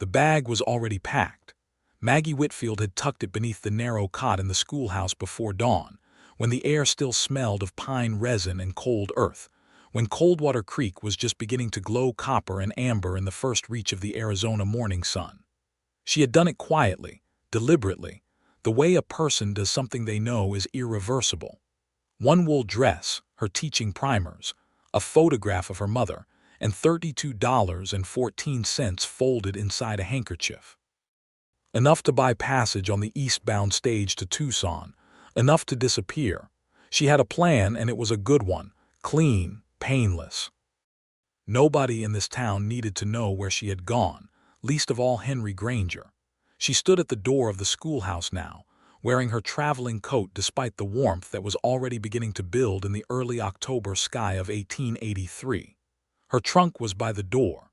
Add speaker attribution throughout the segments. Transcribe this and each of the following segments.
Speaker 1: The bag was already packed. Maggie Whitfield had tucked it beneath the narrow cot in the schoolhouse before dawn, when the air still smelled of pine resin and cold earth, when Coldwater Creek was just beginning to glow copper and amber in the first reach of the Arizona morning sun. She had done it quietly, deliberately, the way a person does something they know is irreversible. One wool dress, her teaching primers, a photograph of her mother, and $32.14 folded inside a handkerchief. Enough to buy passage on the eastbound stage to Tucson, enough to disappear. She had a plan, and it was a good one, clean, painless. Nobody in this town needed to know where she had gone, least of all Henry Granger. She stood at the door of the schoolhouse now, wearing her traveling coat despite the warmth that was already beginning to build in the early October sky of 1883. Her trunk was by the door.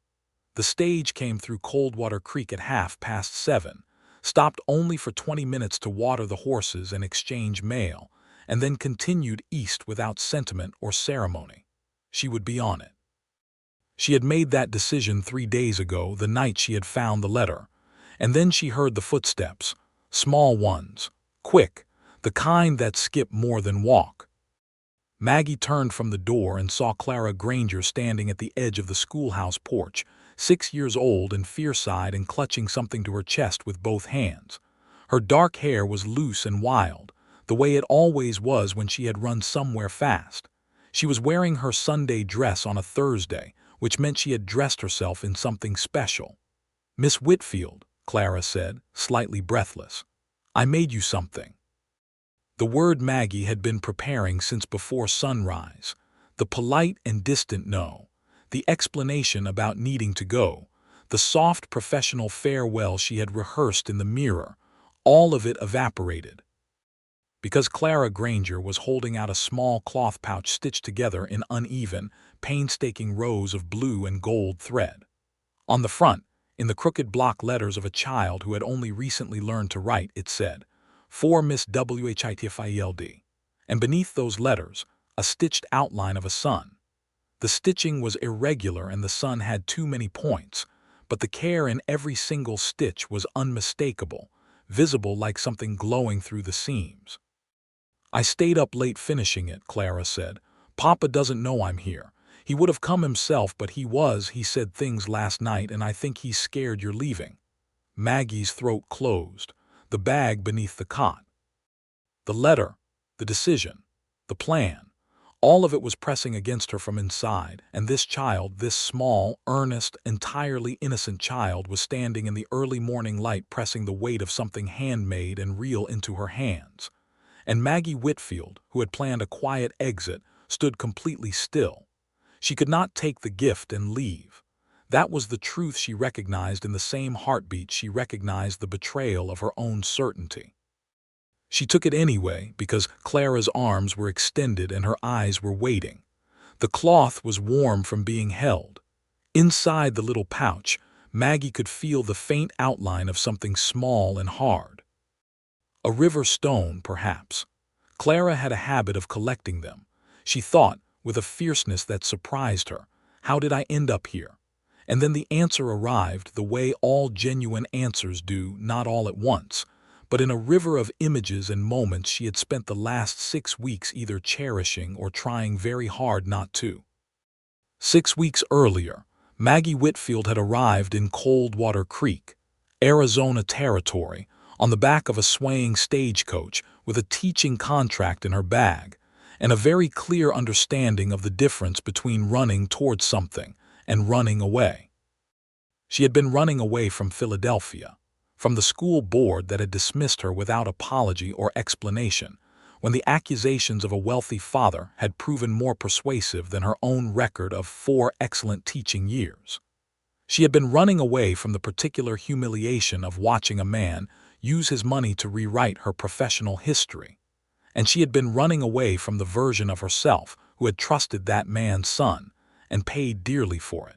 Speaker 1: The stage came through Coldwater Creek at 7:30, stopped only for 20 minutes to water the horses and exchange mail, and then continued east without sentiment or ceremony. She would be on it. She had made that decision 3 days ago, the night she had found the letter, and then she heard the footsteps, small ones, quick, the kind that skip more than walk. Maggie turned from the door and saw Clara Granger standing at the edge of the schoolhouse porch, 6 years old and fierce-eyed and clutching something to her chest with both hands. Her dark hair was loose and wild, the way it always was when she had run somewhere fast. She was wearing her Sunday dress on a Thursday, which meant she had dressed herself in something special. "Miss Whitfield," Clara said, slightly breathless, "I made you something." The word Maggie had been preparing since before sunrise, the polite and distant no, the explanation about needing to go, the soft professional farewell she had rehearsed in the mirror, all of it evaporated. Because Clara Granger was holding out a small cloth pouch stitched together in uneven, painstaking rows of blue and gold thread. On the front, in the crooked block letters of a child who had only recently learned to write, it said, "For Miss Whitfield," and beneath those letters, a stitched outline of a sun. The stitching was irregular and the sun had too many points, but the care in every single stitch was unmistakable, visible like something glowing through the seams. "I stayed up late finishing it," Clara said. "Papa doesn't know I'm here. He would have come himself, but he said things last night, and I think he's scared you're leaving." Maggie's throat closed, the bag beneath the cot. The letter, the decision, the plan, all of it was pressing against her from inside, and this child, this small, earnest, entirely innocent child, was standing in the early morning light pressing the weight of something handmade and real into her hands. And Maggie Whitfield, who had planned a quiet exit, stood completely still. She could not take the gift and leave. That was the truth she recognized in the same heartbeat she recognized the betrayal of her own certainty. She took it anyway because Clara's arms were extended and her eyes were waiting. The cloth was warm from being held. Inside the little pouch, Maggie could feel the faint outline of something small and hard. A river stone, perhaps. Clara had a habit of collecting them. She thought, with a fierceness that surprised her, "How did I end up here?" And then the answer arrived the way all genuine answers do, not all at once, but in a river of images and moments she had spent the last 6 weeks either cherishing or trying very hard not to. 6 weeks earlier, Maggie Whitfield had arrived in Coldwater Creek, Arizona territory, on the back of a swaying stagecoach with a teaching contract in her bag, and a very clear understanding of the difference between running towards something and running away. She had been running away from Philadelphia, from the school board that had dismissed her without apology or explanation, when the accusations of a wealthy father had proven more persuasive than her own record of 4 excellent teaching years. She had been running away from the particular humiliation of watching a man use his money to rewrite her professional history, and she had been running away from the version of herself who had trusted that man's son and paid dearly for it.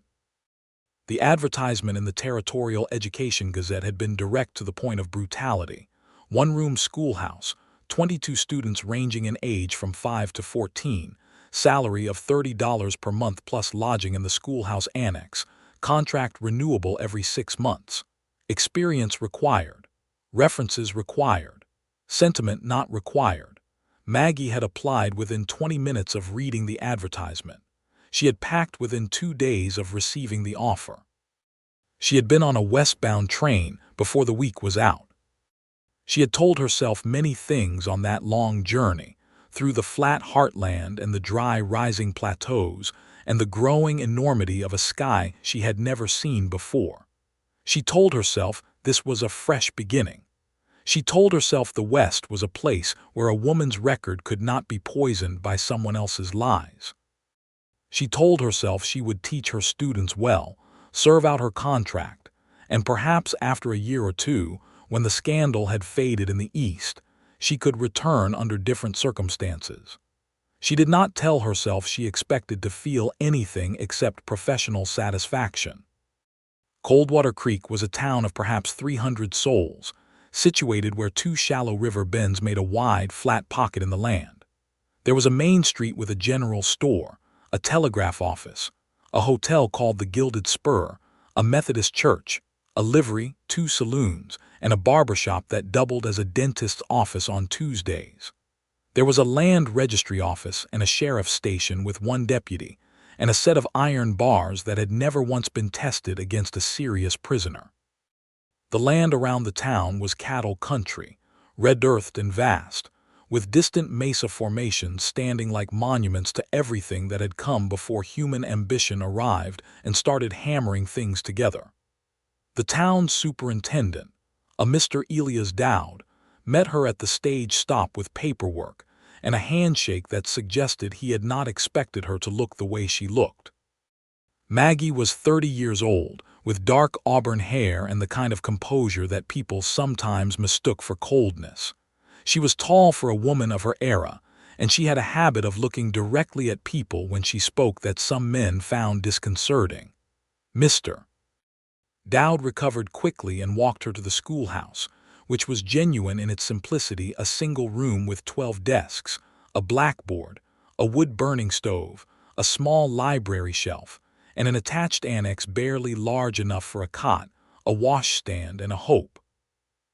Speaker 1: The advertisement in the Territorial Education Gazette had been direct to the point of brutality. One-room schoolhouse, 22 students ranging in age from 5 to 14, salary of $30 per month plus lodging in the schoolhouse annex, contract renewable every 6 months. Experience required. References required. Sentiment not required. Maggie had applied within 20 minutes of reading the advertisement. She had packed within 2 days of receiving the offer. She had been on a westbound train before the week was out. She had told herself many things on that long journey, through the flat heartland and the dry rising plateaus and the growing enormity of a sky she had never seen before. She told herself this was a fresh beginning. She told herself the West was a place where a woman's record could not be poisoned by someone else's lies. She told herself she would teach her students well, serve out her contract, and perhaps after a year or two, when the scandal had faded in the East, she could return under different circumstances. She did not tell herself she expected to feel anything except professional satisfaction. Coldwater Creek was a town of perhaps 300 souls, situated where 2 shallow river bends made a wide, flat pocket in the land. There was a main street with a general store, a telegraph office, a hotel called the Gilded Spur, a Methodist church, a livery, 2 saloons, and a barber shop that doubled as a dentist's office on Tuesdays. There was a land registry office and a sheriff's station with 1 deputy, and a set of iron bars that had never once been tested against a serious prisoner. The land around the town was cattle country, red-earthed and vast, with distant mesa formations standing like monuments to everything that had come before human ambition arrived and started hammering things together. The town's superintendent, a Mr. Elias Dowd, met her at the stage stop with paperwork and a handshake that suggested he had not expected her to look the way she looked. Maggie was 30 years old, with dark auburn hair and the kind of composure that people sometimes mistook for coldness. She was tall for a woman of her era, and she had a habit of looking directly at people when she spoke that some men found disconcerting. Mr. Dowd recovered quickly and walked her to the schoolhouse, which was genuine in its simplicity, a single room with 12 desks, a blackboard, a wood-burning stove, a small library shelf, and an attached annex barely large enough for a cot, a washstand, and a hope.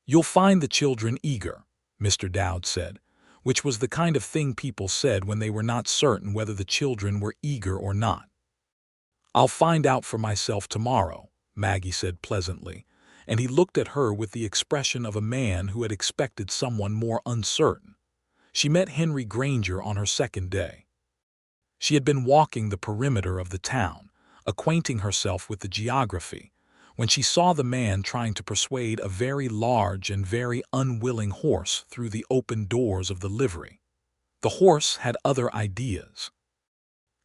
Speaker 1: "You'll find the children eager," Mr. Dowd said, which was the kind of thing people said when they were not certain whether the children were eager or not. "I'll find out for myself tomorrow," Maggie said pleasantly, and he looked at her with the expression of a man who had expected someone more uncertain. She met Henry Granger on her second day. She had been walking the perimeter of the town, acquainting herself with the geography, when she saw the man trying to persuade a very large and very unwilling horse through the open doors of the livery. The horse had other ideas.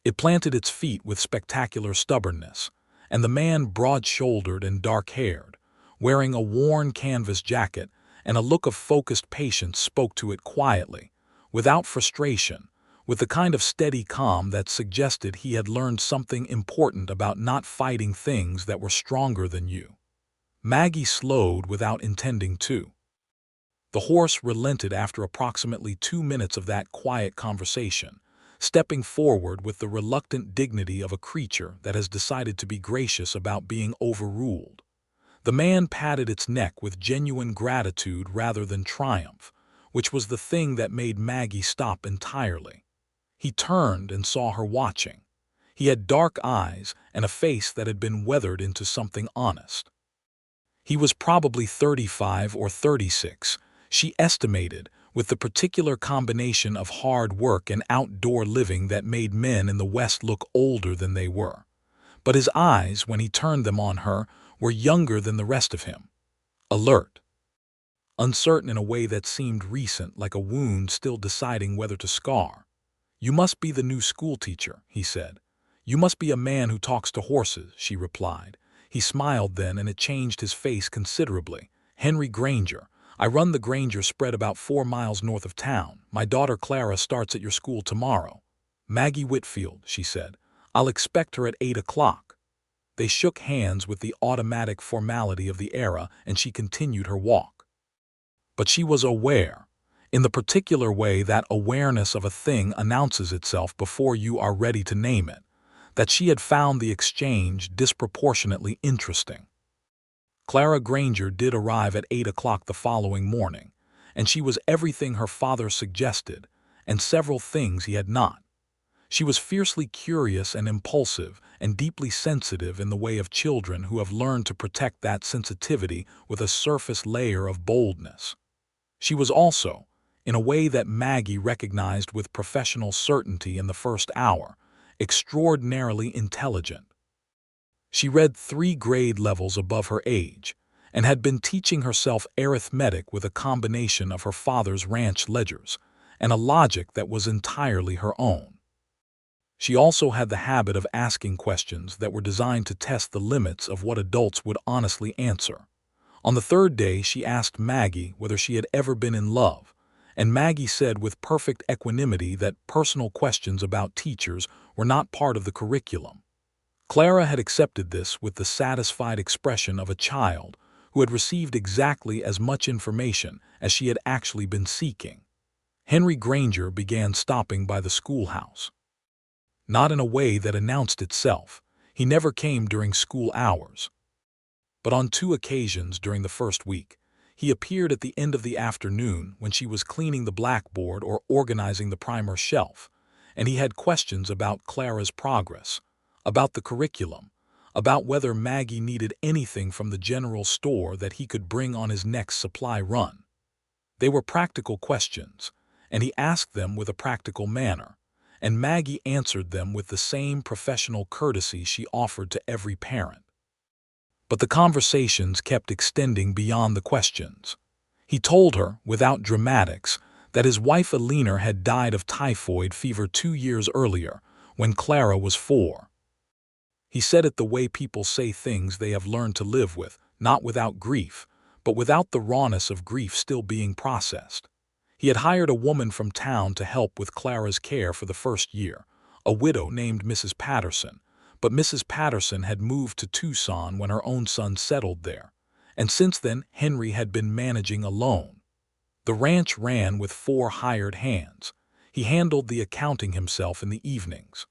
Speaker 1: It planted its feet with spectacular stubbornness, and the man, broad-shouldered and dark-haired, wearing a worn canvas jacket and a look of focused patience, spoke to it quietly, without frustration, with the kind of steady calm that suggested he had learned something important about not fighting things that were stronger than you. Maggie slowed without intending to. The horse relented after approximately 2 minutes of that quiet conversation, stepping forward with the reluctant dignity of a creature that has decided to be gracious about being overruled. The man patted its neck with genuine gratitude rather than triumph, which was the thing that made Maggie stop entirely. He turned and saw her watching. He had dark eyes and a face that had been weathered into something honest. He was probably 35 or 36, she estimated, with the particular combination of hard work and outdoor living that made men in the West look older than they were. But his eyes, when he turned them on her, were younger than the rest of him. Alert. Uncertain in a way that seemed recent, like a wound still deciding whether to scar. "You must be the new schoolteacher," he said. "You must be a man who talks to horses," she replied. He smiled then, and it changed his face considerably. "Henry Granger. I run the Granger spread about 4 miles north of town. My daughter Clara starts at your school tomorrow." "Maggie Whitfield," she said. "I'll expect her at 8 o'clock." They shook hands with the automatic formality of the era, and she continued her walk. But she was aware, in the particular way that awareness of a thing announces itself before you are ready to name it, that she had found the exchange disproportionately interesting. Clara Granger did arrive at 8 o'clock the following morning, and she was everything her father suggested, and several things he had not. She was fiercely curious and impulsive and deeply sensitive in the way of children who have learned to protect that sensitivity with a surface layer of boldness. She was also, in a way that Maggie recognized with professional certainty in the first hour, extraordinarily intelligent. She read 3 grade levels above her age and had been teaching herself arithmetic with a combination of her father's ranch ledgers and a logic that was entirely her own. She also had the habit of asking questions that were designed to test the limits of what adults would honestly answer. On the third day, she asked Maggie whether she had ever been in love, and Maggie said with perfect equanimity that personal questions about teachers were not part of the curriculum. Clara had accepted this with the satisfied expression of a child who had received exactly as much information as she had actually been seeking. Henry Granger began stopping by the schoolhouse. Not in a way that announced itself. He never came during school hours. But on 2 occasions during the first week, he appeared at the end of the afternoon when she was cleaning the blackboard or organizing the primer shelf, and he had questions about Clara's progress, about the curriculum, about whether Maggie needed anything from the general store that he could bring on his next supply run. They were practical questions, and he asked them with a practical manner, and Maggie answered them with the same professional courtesy she offered to every parent. But the conversations kept extending beyond the questions. He told her, without dramatics, that his wife Alina had died of typhoid fever 2 years earlier, when Clara was 4. He said it the way people say things they have learned to live with, not without grief, but without the rawness of grief still being processed. He had hired a woman from town to help with Clara's care for the first year, a widow named Mrs. Patterson, but Mrs. Patterson had moved to Tucson when her own son settled there, and since then Henry had been managing alone. The ranch ran with 4 hired hands. He handled the accounting himself in the evenings.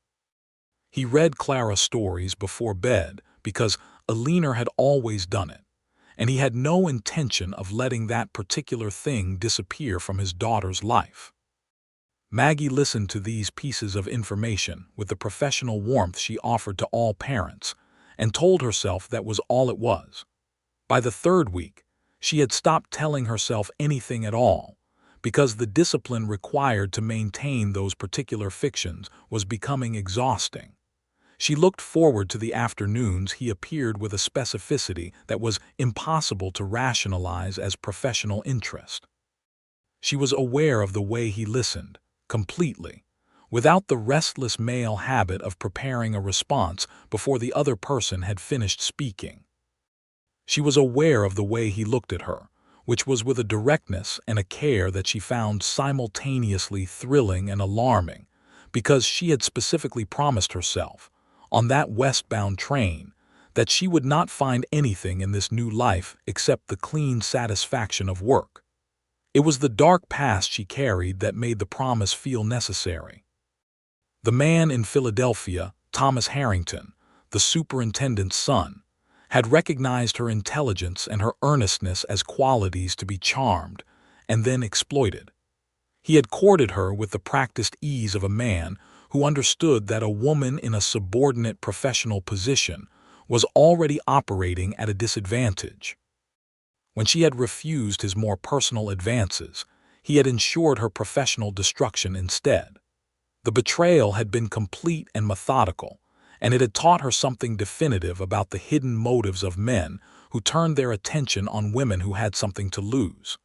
Speaker 1: He read Clara stories before bed because Alina had always done it, and he had no intention of letting that particular thing disappear from his daughter's life. Maggie listened to these pieces of information with the professional warmth she offered to all parents, and told herself that was all it was. By the 3rd week, she had stopped telling herself anything at all, because the discipline required to maintain those particular fictions was becoming exhausting. She looked forward to the afternoons he appeared with a specificity that was impossible to rationalize as professional interest. She was aware of the way he listened, completely, without the restless male habit of preparing a response before the other person had finished speaking. She was aware of the way he looked at her, which was with a directness and a care that she found simultaneously thrilling and alarming, because she had specifically promised herself, on that westbound train, that she would not find anything in this new life except the clean satisfaction of work. It was the dark past she carried that made the promise feel necessary. The man in Philadelphia, Thomas Harrington, the superintendent's son, had recognized her intelligence and her earnestness as qualities to be charmed and then exploited. He had courted her with the practiced ease of a man who understood that a woman in a subordinate professional position was already operating at a disadvantage. When she had refused his more personal advances, he had ensured her professional destruction instead. The betrayal had been complete and methodical, and it had taught her something definitive about the hidden motives of men who turned their attention on women who had something to lose.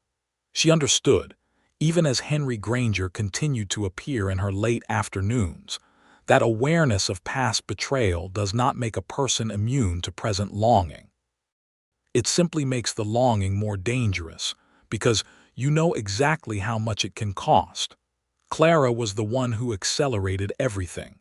Speaker 1: She understood, even as Henry Granger continued to appear in her late afternoons, that awareness of past betrayal does not make a person immune to present longing. It simply makes the longing more dangerous, because you know exactly how much it can cost. Clara was the one who accelerated everything.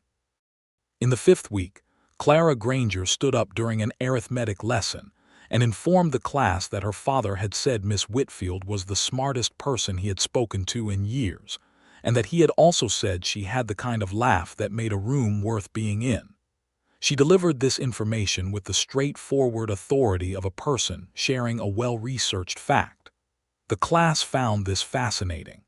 Speaker 1: In the 5th week, Clara Granger stood up during an arithmetic lesson and informed the class that her father had said Miss Whitfield was the smartest person he had spoken to in years, and that he had also said she had the kind of laugh that made a room worth being in. She delivered this information with the straightforward authority of a person sharing a well-researched fact. The class found this fascinating.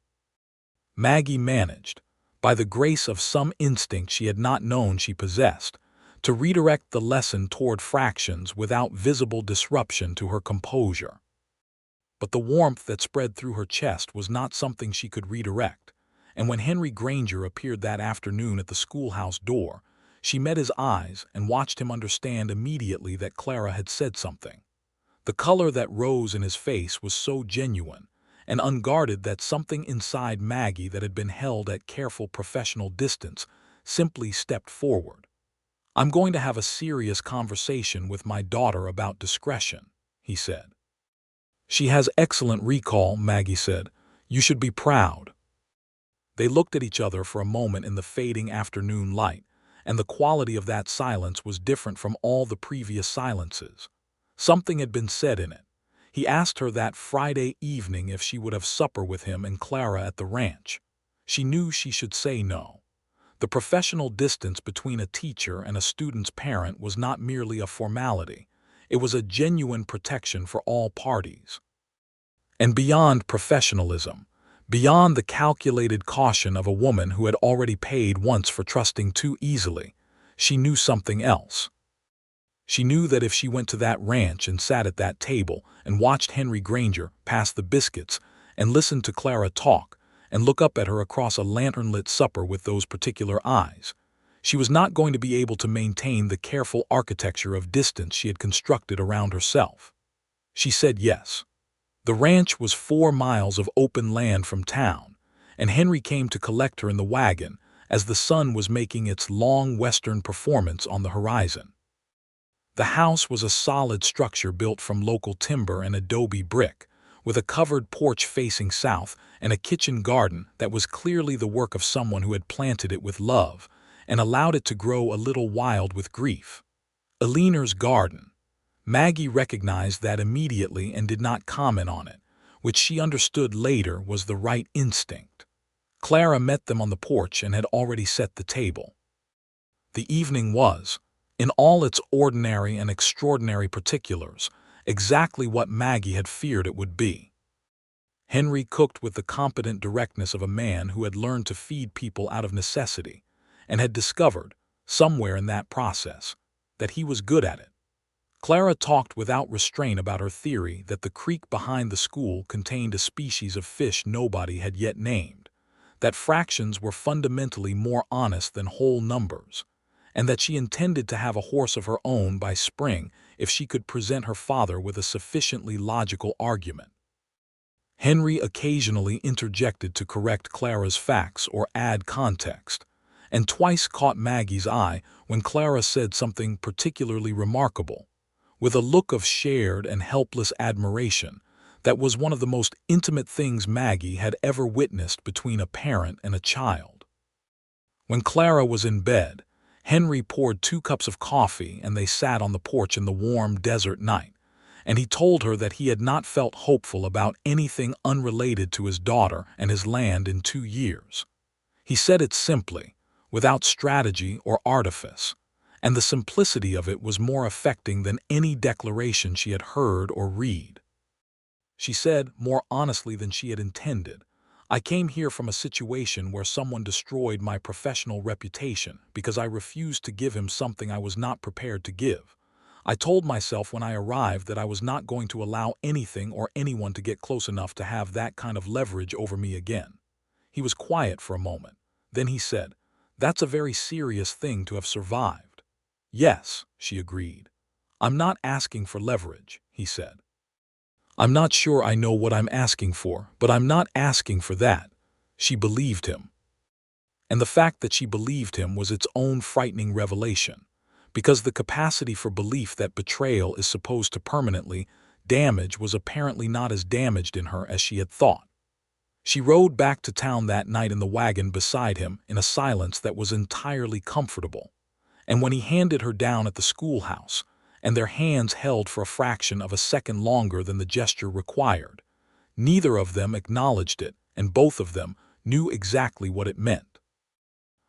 Speaker 1: Maggie managed, by the grace of some instinct she had not known she possessed, to redirect the lesson toward fractions without visible disruption to her composure. But the warmth that spread through her chest was not something she could redirect, and when Henry Granger appeared that afternoon at the schoolhouse door, she met his eyes and watched him understand immediately that Clara had said something. The color that rose in his face was so genuine and unguarded that something inside Maggie that had been held at careful professional distance simply stepped forward. "I'm going to have a serious conversation with my daughter about discretion," he said. "She has excellent recall," Maggie said. "You should be proud." They looked at each other for a moment in the fading afternoon light, and the quality of that silence was different from all the previous silences. Something had been said in it. He asked her that Friday evening if she would have supper with him and Clara at the ranch. She knew she should say no. The professional distance between a teacher and a student's parent was not merely a formality. It was a genuine protection for all parties. And beyond professionalism, beyond the calculated caution of a woman who had already paid once for trusting too easily, she knew something else. She knew that if she went to that ranch and sat at that table and watched Henry Granger pass the biscuits and listened to Clara talk and look up at her across a lantern-lit supper with those particular eyes, she was not going to be able to maintain the careful architecture of distance she had constructed around herself. She said yes. The ranch was 4 miles of open land from town, and Henry came to collect her in the wagon as the sun was making its long western performance on the horizon. The house was a solid structure built from local timber and adobe brick, with a covered porch facing south and a kitchen garden that was clearly the work of someone who had planted it with love and allowed it to grow a little wild with grief. Elinor's garden. Maggie recognized that immediately and did not comment on it, which she understood later was the right instinct. Clara met them on the porch and had already set the table. The evening was, in all its ordinary and extraordinary particulars, exactly what Maggie had feared it would be. Henry cooked with the competent directness of a man who had learned to feed people out of necessity, and had discovered, somewhere in that process, that he was good at it. Clara talked without restraint about her theory that the creek behind the school contained a species of fish nobody had yet named, that fractions were fundamentally more honest than whole numbers, and that she intended to have a horse of her own by spring if she could present her father with a sufficiently logical argument. Henry occasionally interjected to correct Clara's facts or add context, and twice caught Maggie's eye when Clara said something particularly remarkable, with a look of shared and helpless admiration that was one of the most intimate things Maggie had ever witnessed between a parent and a child. When Clara was in bed, Henry poured 2 cups of coffee and they sat on the porch in the warm desert night, and he told her that he had not felt hopeful about anything unrelated to his daughter and his land in 2 years. He said it simply, without strategy or artifice, and the simplicity of it was more affecting than any declaration she had heard or read. She said, more honestly than she had intended, "I came here from a situation where someone destroyed my professional reputation because I refused to give him something I was not prepared to give. I told myself when I arrived that I was not going to allow anything or anyone to get close enough to have that kind of leverage over me again." He was quiet for a moment. Then he said, "That's a very serious thing to have survived." "Yes," she agreed. "I'm not asking for leverage," he said. "I'm not sure I know what I'm asking for, but I'm not asking for that." She believed him. And the fact that she believed him was its own frightening revelation, because the capacity for belief that betrayal is supposed to permanently damage was apparently not as damaged in her as she had thought. She rode back to town that night in the wagon beside him in a silence that was entirely comfortable, and when he handed her down at the schoolhouse, and their hands held for a fraction of a second longer than the gesture required, neither of them acknowledged it, and both of them knew exactly what it meant.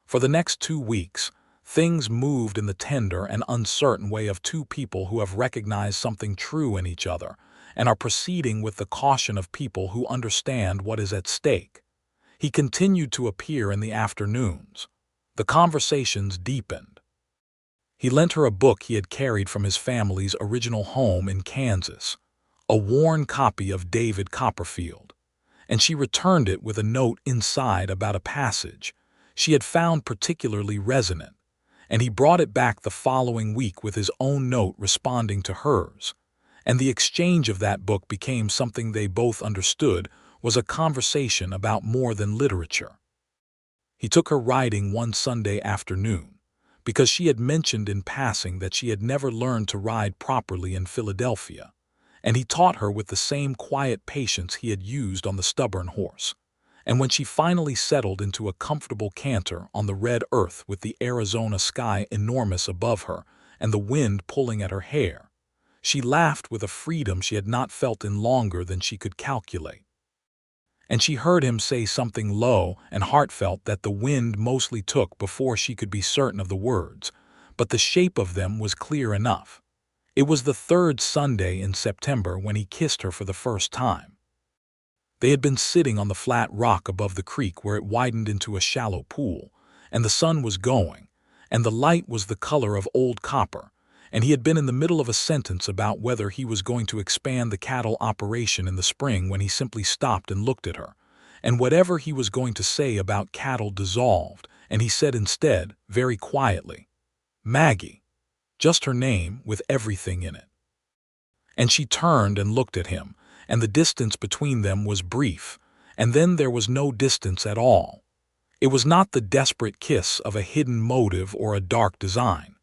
Speaker 1: For the next 2 weeks, Things moved in the tender and uncertain way of two people who have recognized something true in each other and are proceeding with the caution of people who understand what is at stake. He continued to appear in the afternoons. The conversations deepened. He lent her a book he had carried from his family's original home in Kansas, a worn copy of David Copperfield, and she returned it with a note inside about a passage she had found particularly resonant, and he brought it back the following week with his own note responding to hers, and the exchange of that book became something they both understood was a conversation about more than literature. He took her riding one Sunday afternoon, because she had mentioned in passing that she had never learned to ride properly in Philadelphia, and he taught her with the same quiet patience he had used on the stubborn horse. And when she finally settled into a comfortable canter on the red earth with the Arizona sky enormous above her and the wind pulling at her hair, she laughed with a freedom she had not felt in longer than she could calculate. And she heard him say something low and heartfelt that the wind mostly took before she could be certain of the words, but the shape of them was clear enough. It was the third Sunday in September when he kissed her for the first time. They had been sitting on the flat rock above the creek where it widened into a shallow pool, and the sun was going, and the light was the color of old copper, and he had been in the middle of a sentence about whether he was going to expand the cattle operation in the spring when he simply stopped and looked at her, and whatever he was going to say about cattle dissolved, and he said instead, very quietly, "Maggie," just her name with everything in it. And she turned and looked at him, and the distance between them was brief, and then there was no distance at all. It was not the desperate kiss of a hidden motive or a dark design.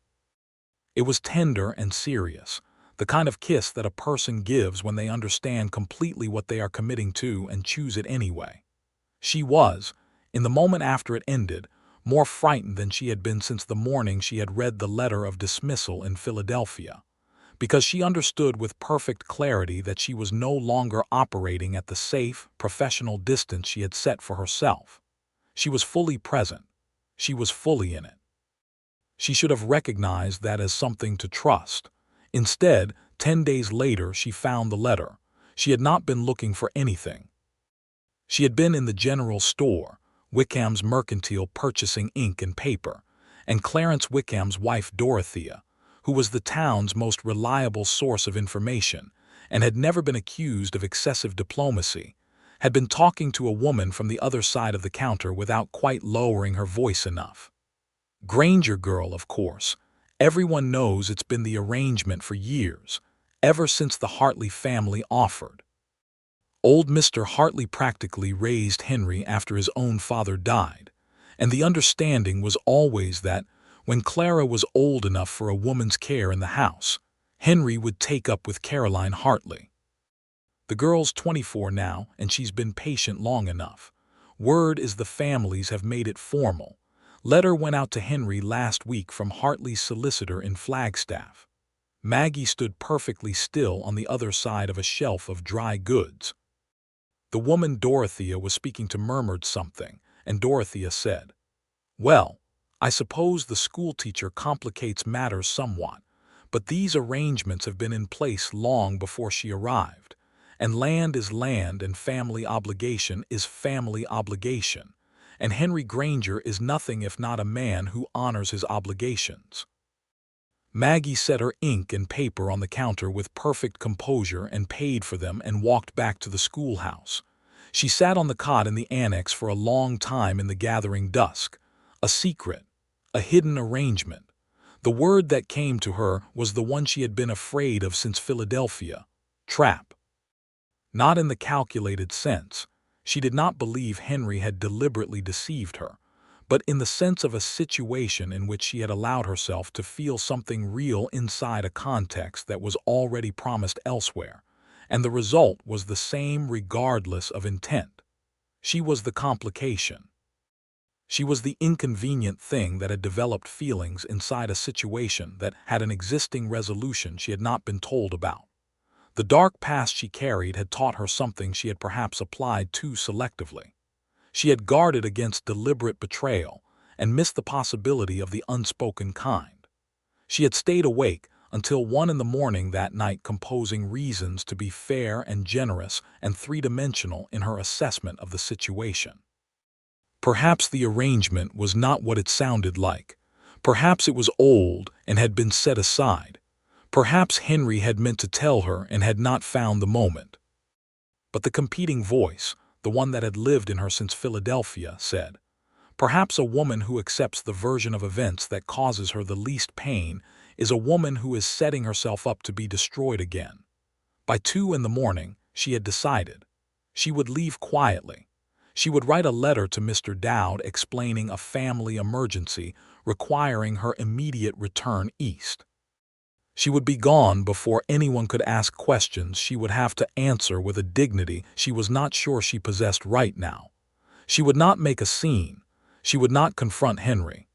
Speaker 1: It was tender and serious, the kind of kiss that a person gives when they understand completely what they are committing to and choose it anyway. She was, in the moment after it ended, more frightened than she had been since the morning she had read the letter of dismissal in Philadelphia, because she understood with perfect clarity that she was no longer operating at the safe, professional distance she had set for herself. She was fully present. She was fully in it. She should have recognized that as something to trust. Instead, 10 days later, she found the letter. She had not been looking for anything. She had been in the general store, Wickham's Mercantile, purchasing ink and paper, and Clarence Wickham's wife Dorothea, who was the town's most reliable source of information and had never been accused of excessive diplomacy, had been talking to a woman from the other side of the counter without quite lowering her voice enough. Granger girl, of course. Everyone knows it's been the arrangement for years, ever since the Hartley family offered. Old Mr. Hartley practically raised Henry after his own father died, and the understanding was always that when Clara was old enough for a woman's care in the house, Henry would take up with Caroline Hartley. The girl's 24 now, and she's been patient long enough. Word is the families have made it formal. Letter went out to Henry last week from Hartley's solicitor in Flagstaff. Maggie stood perfectly still on the other side of a shelf of dry goods. The woman Dorothea was speaking to murmured something, and Dorothea said, "Well, I suppose the schoolteacher complicates matters somewhat, but these arrangements have been in place long before she arrived, and land is land and family obligation is family obligation, and Henry Granger is nothing if not a man who honors his obligations." Maggie set her ink and paper on the counter with perfect composure and paid for them and walked back to the schoolhouse. She sat on the cot in the annex for a long time in the gathering dusk. A secret, a hidden arrangement. The word that came to her was the one she had been afraid of since Philadelphia: trap. Not in the calculated sense. She did not believe Henry had deliberately deceived her, but in the sense of a situation in which she had allowed herself to feel something real inside a context that was already promised elsewhere, and the result was the same regardless of intent. She was the complication. She was the inconvenient thing that had developed feelings inside a situation that had an existing resolution she had not been told about. The dark past she carried had taught her something she had perhaps applied too selectively. She had guarded against deliberate betrayal, and missed the possibility of the unspoken kind. She had stayed awake until 1 in the morning that night, composing reasons to be fair and generous and three-dimensional in her assessment of the situation. Perhaps the arrangement was not what it sounded like. Perhaps it was old and had been set aside. Perhaps Henry had meant to tell her and had not found the moment. But the competing voice, the one that had lived in her since Philadelphia, said, "Perhaps a woman who accepts the version of events that causes her the least pain is a woman who is setting herself up to be destroyed again." By 2 in the morning, she had decided. She would leave quietly. She would write a letter to Mr. Dowd explaining a family emergency requiring her immediate return east. She would be gone before anyone could ask questions she would have to answer with a dignity she was not sure she possessed right now. She would not make a scene. She would not confront Henry.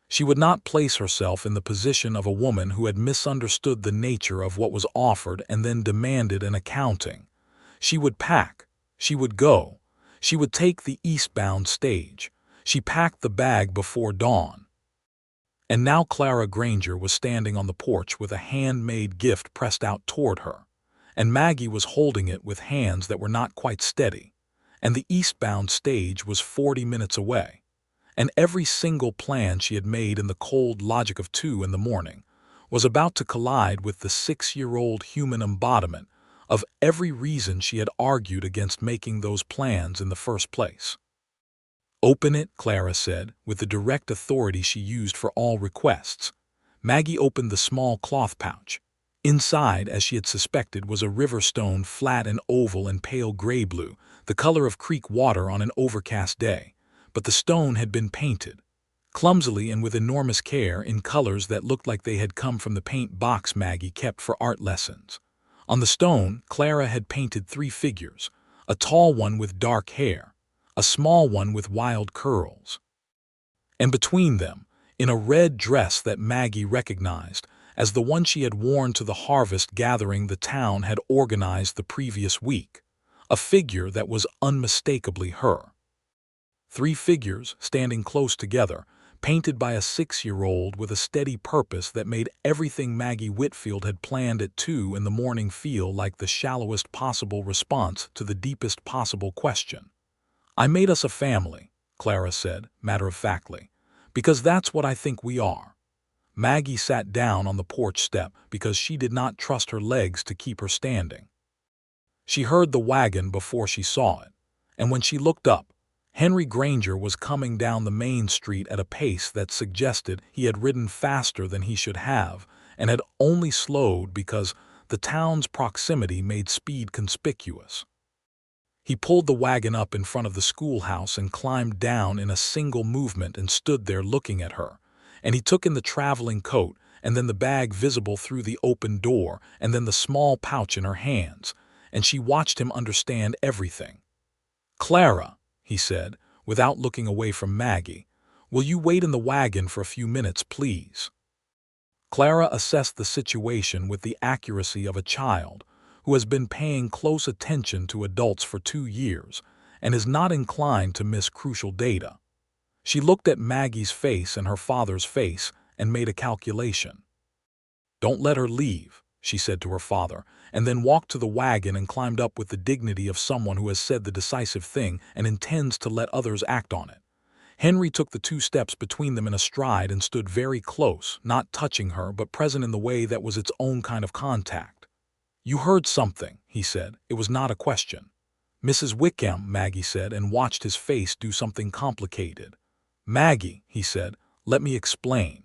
Speaker 1: She would not place herself in the position of a woman who had misunderstood the nature of what was offered and then demanded an accounting. She would pack. She would go. She would take the eastbound stage. She packed the bag before dawn. And now Clara Granger was standing on the porch with a handmade gift pressed out toward her, and Maggie was holding it with hands that were not quite steady, and the eastbound stage was 40 minutes away, and every single plan she had made in the cold logic of 2 in the morning was about to collide with the 6-year-old human embodiment of every reason she had argued against making those plans in the first place. "Open it," Clara said, with the direct authority she used for all requests. Maggie opened the small cloth pouch. Inside, as she had suspected, was a river stone, flat and oval and pale gray-blue, the color of creek water on an overcast day. But the stone had been painted, clumsily and with enormous care, in colors that looked like they had come from the paint box Maggie kept for art lessons. On the stone, Clara had painted 3 figures, a tall one with dark hair, a small one with wild curls, and between them, in a red dress that Maggie recognized as the one she had worn to the harvest gathering the town had organized the previous week, a figure that was unmistakably her. 3 figures standing close together, painted by a 6-year-old with a steady purpose that made everything Maggie Whitfield had planned at 2 in the morning feel like the shallowest possible response to the deepest possible question. "I made us a family," Clara said, matter-of-factly, "because that's what I think we are." Maggie sat down on the porch step because she did not trust her legs to keep her standing. She heard the wagon before she saw it, and when she looked up, Henry Granger was coming down the main street at a pace that suggested he had ridden faster than he should have and had only slowed because the town's proximity made speed conspicuous. He pulled the wagon up in front of the schoolhouse and climbed down in a single movement and stood there looking at her, and he took in the traveling coat and then the bag visible through the open door and then the small pouch in her hands, and she watched him understand everything. "Clara," he said, without looking away from Maggie, "will you wait in the wagon for a few minutes, please?" Clara assessed the situation with the accuracy of a child who has been paying close attention to adults for 2 years and is not inclined to miss crucial data. She looked at Maggie's face and her father's face and made a calculation. "Don't let her leave," she said to her father, and then walked to the wagon and climbed up with the dignity of someone who has said the decisive thing and intends to let others act on it. Henry took the 2 steps between them in a stride and stood very close, not touching her but present in the way that was its own kind of contact. "You heard something," he said. It was not a question. "Mrs. Wickham," Maggie said, and watched his face do something complicated. "Maggie," he said, "let me explain."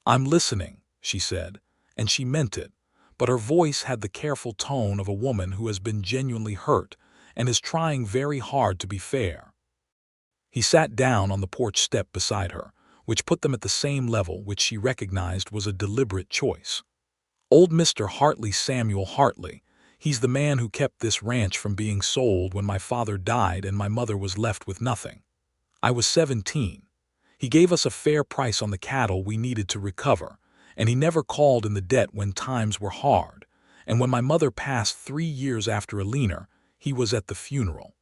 Speaker 1: "I'm listening," she said, and she meant it, but her voice had the careful tone of a woman who has been genuinely hurt and is trying very hard to be fair. He sat down on the porch step beside her, which put them at the same level, which she recognized was a deliberate choice. "Old Mr. Hartley, Samuel Hartley, he's the man who kept this ranch from being sold when my father died and my mother was left with nothing. I was 17. He gave us a fair price on the cattle we needed to recover, and he never called in the debt when times were hard, and when my mother passed 3 years after Alina, he was at the funeral.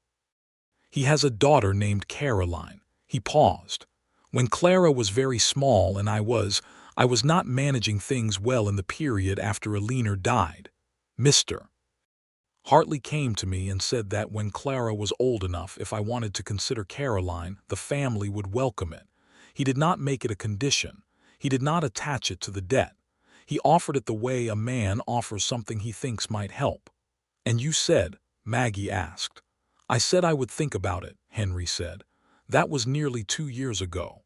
Speaker 1: He has a daughter named Caroline." He paused. When Clara was very small and I was not managing things well in the period after Alina died. Mr. Hartley came to me and said that when Clara was old enough, if I wanted to consider Caroline, the family would welcome it. He did not make it a condition. He did not attach it to the debt. He offered it the way a man offers something he thinks might help. And you said, Maggie asked. I said I would think about it, Henry said. That was nearly 2 years ago.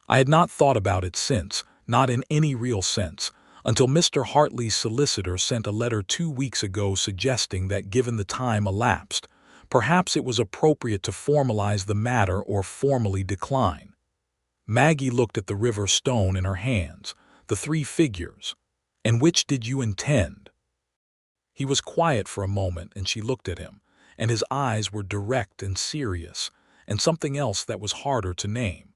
Speaker 1: I had not thought about it since, not in any real sense, until Mr. Hartley's solicitor sent a letter 2 weeks ago suggesting that given the time elapsed, perhaps it was appropriate to formalize the matter or formally decline. Maggie looked at the river stone in her hands, the 3 figures. And which did you intend? He was quiet for a moment and she looked at him, and his eyes were direct and serious, and something else that was harder to name.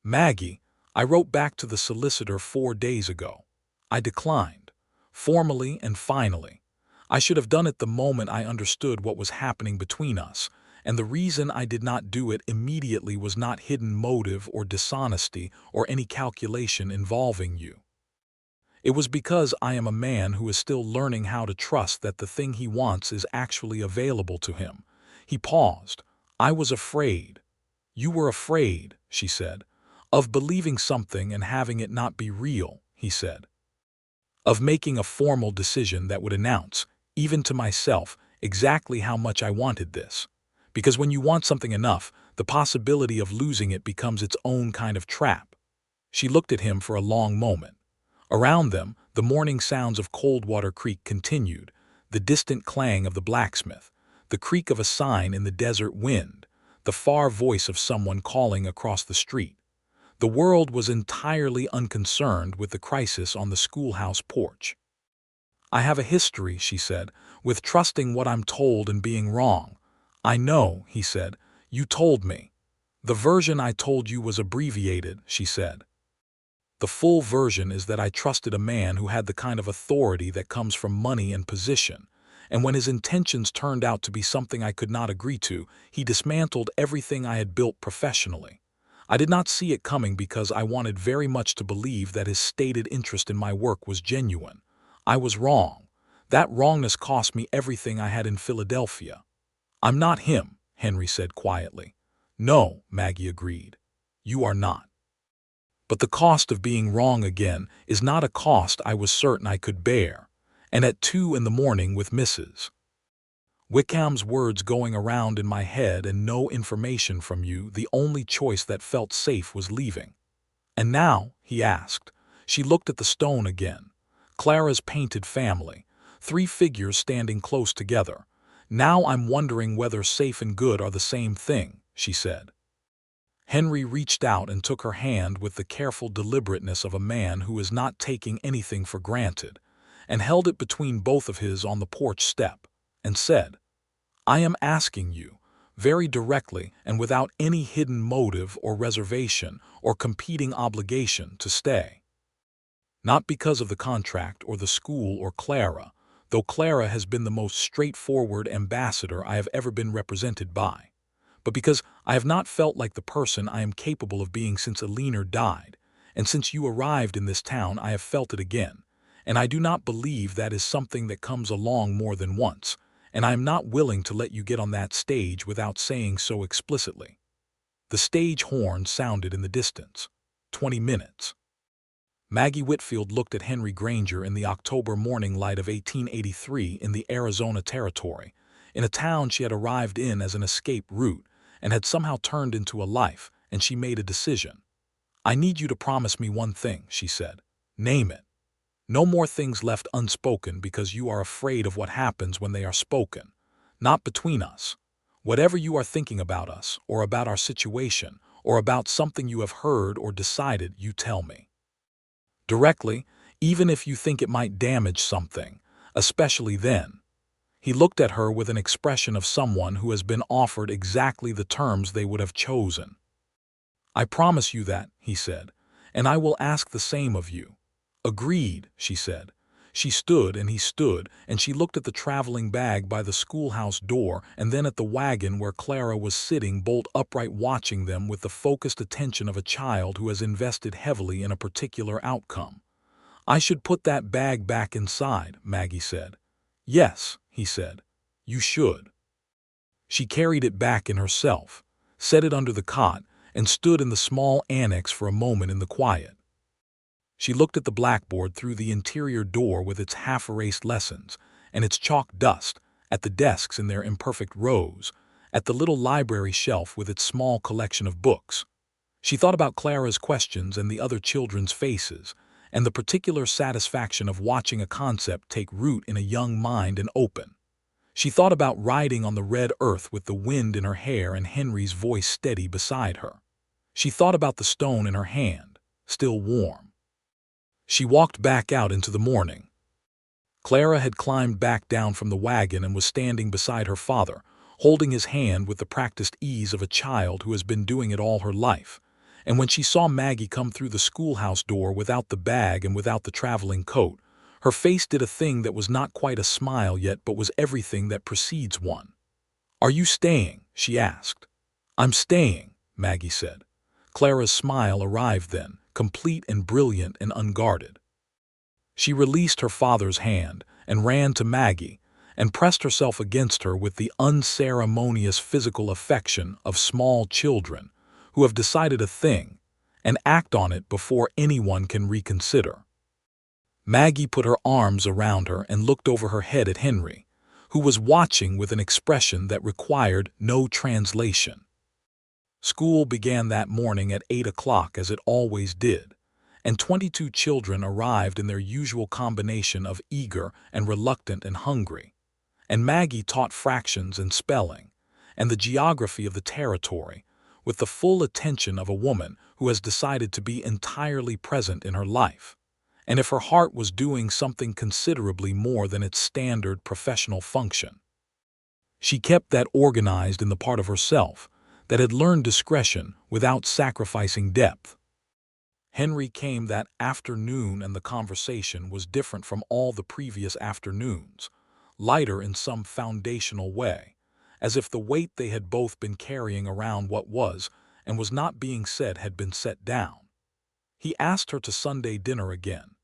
Speaker 1: Maggie, I wrote back to the solicitor 4 days ago. I declined, formally and finally. I should have done it the moment I understood what was happening between us, and the reason I did not do it immediately was not hidden motive or dishonesty or any calculation involving you. It was because I am a man who is still learning how to trust that the thing he wants is actually available to him. He paused. I was afraid. You were afraid, she said. Of believing something and having it not be real, he said. Of making a formal decision that would announce, even to myself, exactly how much I wanted this. Because when you want something enough, the possibility of losing it becomes its own kind of trap. She looked at him for a long moment. Around them, the morning sounds of Coldwater Creek continued, the distant clang of the blacksmith, the creak of a sign in the desert wind, the far voice of someone calling across the street. The world was entirely unconcerned with the crisis on the schoolhouse porch. I have a history, she said, with trusting what I'm told and being wrong. I know, he said. You told me. The version I told you was abbreviated, she said. The full version is that I trusted a man who had the kind of authority that comes from money and position, and when his intentions turned out to be something I could not agree to, he dismantled everything I had built professionally. I did not see it coming because I wanted very much to believe that his stated interest in my work was genuine. I was wrong. That wrongness cost me everything I had in Philadelphia. I'm not him, Henry said quietly. No, Maggie agreed. You are not. But the cost of being wrong again is not a cost I was certain I could bear. And at 2 in the morning with Mrs. Wickham's words going around in my head and no information from you, the only choice that felt safe was leaving. And now, he asked. She looked at the stone again. Clara's painted family, 3 figures standing close together. Now I'm wondering whether safe and good are the same thing, she said. Henry reached out and took her hand with the careful deliberateness of a man who is not taking anything for granted, and held it between both of his on the porch step, and said, I am asking you, very directly and without any hidden motive or reservation or competing obligation, to stay. Not because of the contract or the school or Clara, though Clara has been the most straightforward ambassador I have ever been represented by, but because I have not felt like the person I am capable of being since Alina died, and since you arrived in this town I have felt it again, and I do not believe that is something that comes along more than once, and I am not willing to let you get on that stage without saying so explicitly. The stage horn sounded in the distance. 20 minutes. Maggie Whitfield looked at Henry Granger in the October morning light of 1883 in the Arizona Territory, in a town she had arrived in as an escape route and had somehow turned into a life, and she made a decision. I need you to promise me one thing, she said. Name it. No more things left unspoken because you are afraid of what happens when they are spoken. Not between us. Whatever you are thinking about us, or about our situation, or about something you have heard or decided, you tell me. Directly, even if you think it might damage something, especially then. He looked at her with an expression of someone who has been offered exactly the terms they would have chosen. I promise you that, he said, and I will ask the same of you. Agreed, she said. She stood and he stood, and she looked at the traveling bag by the schoolhouse door and then at the wagon where Clara was sitting bolt upright watching them with the focused attention of a child who has invested heavily in a particular outcome. "I should put that bag back inside," Maggie said. "Yes," he said. "You should." She carried it back in herself, set it under the cot, and stood in the small annex for a moment in the quiet. She looked at the blackboard through the interior door with its half-erased lessons and its chalk dust, at the desks in their imperfect rows, at the little library shelf with its small collection of books. She thought about Clara's questions and the other children's faces, and the particular satisfaction of watching a concept take root in a young mind and open. She thought about riding on the red earth with the wind in her hair and Henry's voice steady beside her. She thought about the stone in her hand, still warm. She walked back out into the morning. Clara had climbed back down from the wagon and was standing beside her father, holding his hand with the practiced ease of a child who has been doing it all her life. And when she saw Maggie come through the schoolhouse door without the bag and without the traveling coat, her face did a thing that was not quite a smile yet but was everything that precedes one. "Are you staying?" she asked. "I'm staying," Maggie said. Clara's smile arrived then, complete and brilliant and unguarded. She released her father's hand and ran to Maggie and pressed herself against her with the unceremonious physical affection of small children who have decided a thing and act on it before anyone can reconsider. Maggie put her arms around her and looked over her head at Henry, who was watching with an expression that required no translation. School began that morning at 8 o'clock as it always did, and 22 children arrived in their usual combination of eager and reluctant and hungry. And Maggie taught fractions and spelling, and the geography of the territory, with the full attention of a woman who has decided to be entirely present in her life, and if her heart was doing something considerably more than its standard professional function. She kept that organized in the part of herself that had learned discretion without sacrificing depth. Henry came that afternoon and the conversation was different from all the previous afternoons, lighter in some foundational way, as if the weight they had both been carrying around what was and was not being said had been set down. He asked her to Sunday dinner again,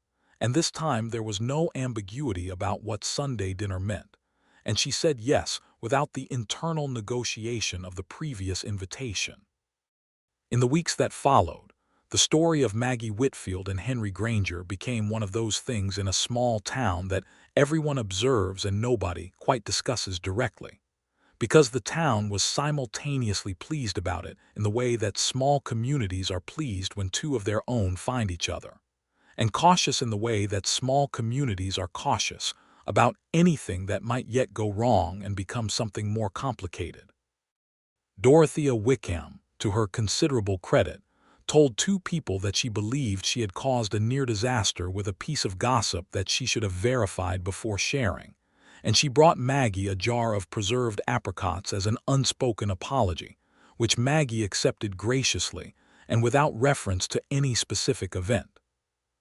Speaker 1: and this time there was no ambiguity about what Sunday dinner meant, and she said yes without the internal negotiation of the previous invitation. In the weeks that followed, the story of Maggie Whitfield and Henry Granger became one of those things in a small town that everyone observes and nobody quite discusses directly, because the town was simultaneously pleased about it in the way that small communities are pleased when two of their own find each other, and cautious in the way that small communities are cautious about anything that might yet go wrong and become something more complicated. Dorothea Wickham, to her considerable credit, told two people that she believed she had caused a near disaster with a piece of gossip that she should have verified before sharing, and she brought Maggie a jar of preserved apricots as an unspoken apology, which Maggie accepted graciously and without reference to any specific event.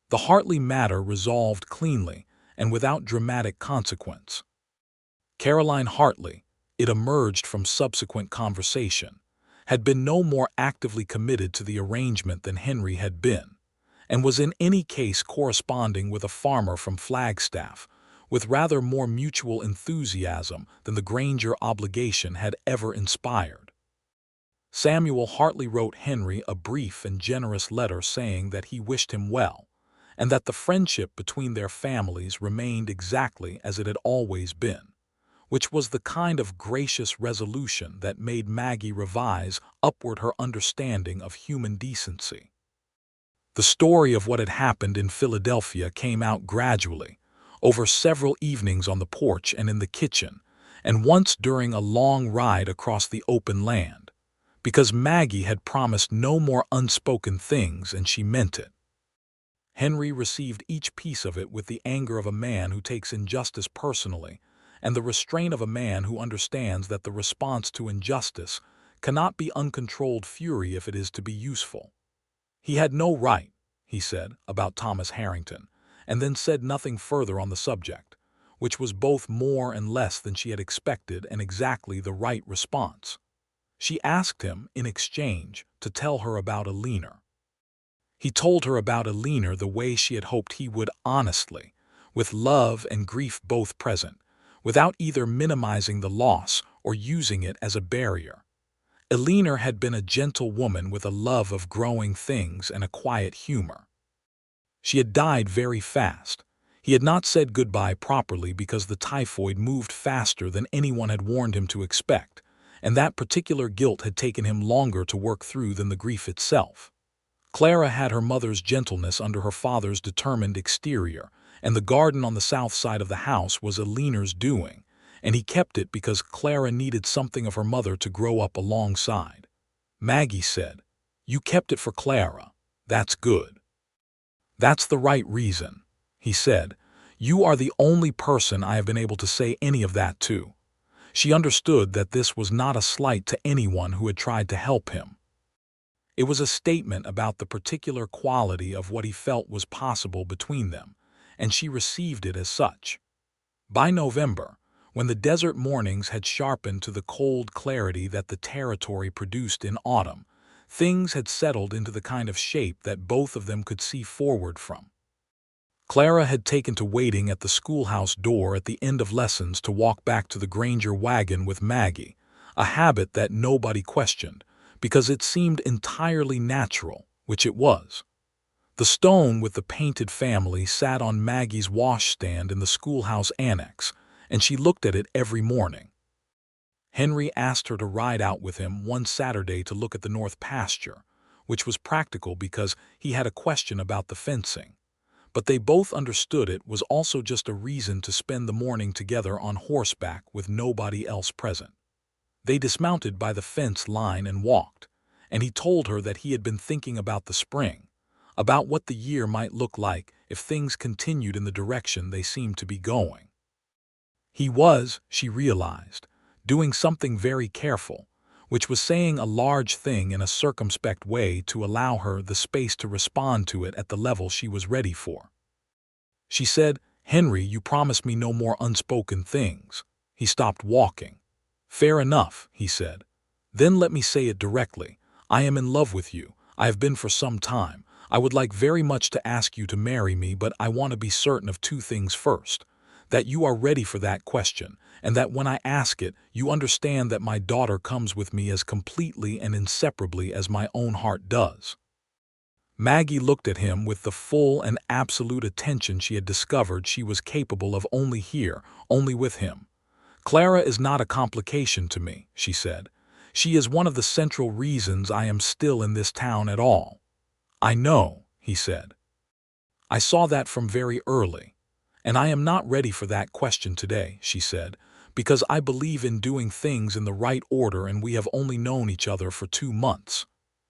Speaker 1: The Hartley matter resolved cleanly and without dramatic consequence. Caroline Hartley, it emerged from subsequent conversation, had been no more actively committed to the arrangement than Henry had been, and was in any case corresponding with a farmer from Flagstaff, with rather more mutual enthusiasm than the Granger obligation had ever inspired. Samuel Hartley wrote Henry a brief and generous letter saying that he wished him well, and that the friendship between their families remained exactly as it had always been, which was the kind of gracious resolution that made Maggie revise upward her understanding of human decency. The story of what had happened in Philadelphia came out gradually, over several evenings on the porch and in the kitchen, and once during a long ride across the open land, because Maggie had promised no more unspoken things and she meant it. Henry received each piece of it with the anger of a man who takes injustice personally, and the restraint of a man who understands that the response to injustice cannot be uncontrolled fury if it is to be useful. He had no right, he said, about Thomas Harrington, and then said nothing further on the subject, which was both more and less than she had expected and exactly the right response. She asked him, in exchange, to tell her about Alina. He told her about Alina the way she had hoped he would, honestly, with love and grief both present, without either minimizing the loss or using it as a barrier. Alina had been a gentle woman with a love of growing things and a quiet humor. She had died very fast. He had not said goodbye properly because the typhoid moved faster than anyone had warned him to expect, and that particular guilt had taken him longer to work through than the grief itself. Clara had her mother's gentleness under her father's determined exterior, and the garden on the south side of the house was Alina's doing, and he kept it because Clara needed something of her mother to grow up alongside. Maggie said, "You kept it for Clara. That's good." "That's the right reason," he said. "You are the only person I have been able to say any of that to." She understood that this was not a slight to anyone who had tried to help him. It was a statement about the particular quality of what he felt was possible between them, and she received it as such. By November, when the desert mornings had sharpened to the cold clarity that the territory produced in autumn, things had settled into the kind of shape that both of them could see forward from. Clara had taken to waiting at the schoolhouse door at the end of lessons to walk back to the Granger wagon with Maggie, a habit that nobody questioned, because it seemed entirely natural, which it was. The stone with the painted family sat on Maggie's washstand in the schoolhouse annex, and she looked at it every morning. Henry asked her to ride out with him one Saturday to look at the north pasture, which was practical because he had a question about the fencing. But they both understood it was also just a reason to spend the morning together on horseback with nobody else present. They dismounted by the fence line and walked, and he told her that he had been thinking about the spring, about what the year might look like if things continued in the direction they seemed to be going. He was, she realized, doing something very careful, which was saying a large thing in a circumspect way to allow her the space to respond to it at the level she was ready for. She said, "Henry, you promised me no more unspoken things." He stopped walking. "Fair enough," he said. "Then let me say it directly. I am in love with you. I have been for some time. I would like very much to ask you to marry me, but I want to be certain of two things first. That you are ready for that question, and that when I ask it, you understand that my daughter comes with me as completely and inseparably as my own heart does." Maggie looked at him with the full and absolute attention she had discovered she was capable of only here, only with him. "Clara is not a complication to me," she said. "She is one of the central reasons I am still in this town at all." "I know," he said. "I saw that from very early. And I am not ready for that question today," she said, "because I believe in doing things in the right order and we have only known each other for 2 months.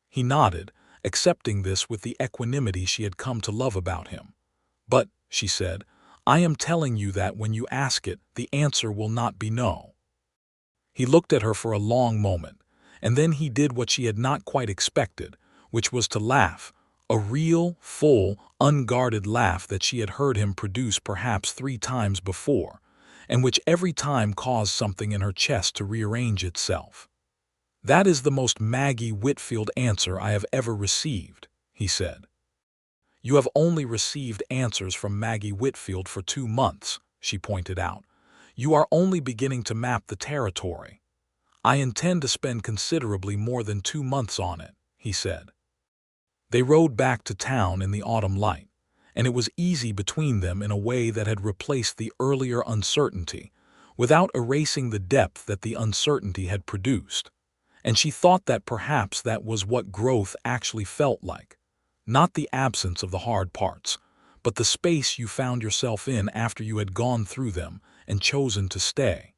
Speaker 1: He nodded, accepting this with the equanimity she had come to love about him. "But," she said, "I am telling you that when you ask it, the answer will not be no." He looked at her for a long moment, and then he did what she had not quite expected, which was to laugh, a real, full, unguarded laugh that she had heard him produce perhaps 3 times before, and which every time caused something in her chest to rearrange itself. "That is the most Maggie Whitfield answer I have ever received," he said. "You have only received answers from Maggie Whitfield for 2 months," she pointed out. "You are only beginning to map the territory." "I intend to spend considerably more than 2 months on it," he said. They rode back to town in the autumn light, and it was easy between them in a way that had replaced the earlier uncertainty, without erasing the depth that the uncertainty had produced. And she thought that perhaps that was what growth actually felt like. Not the absence of the hard parts, but the space you found yourself in after you had gone through them and chosen to stay.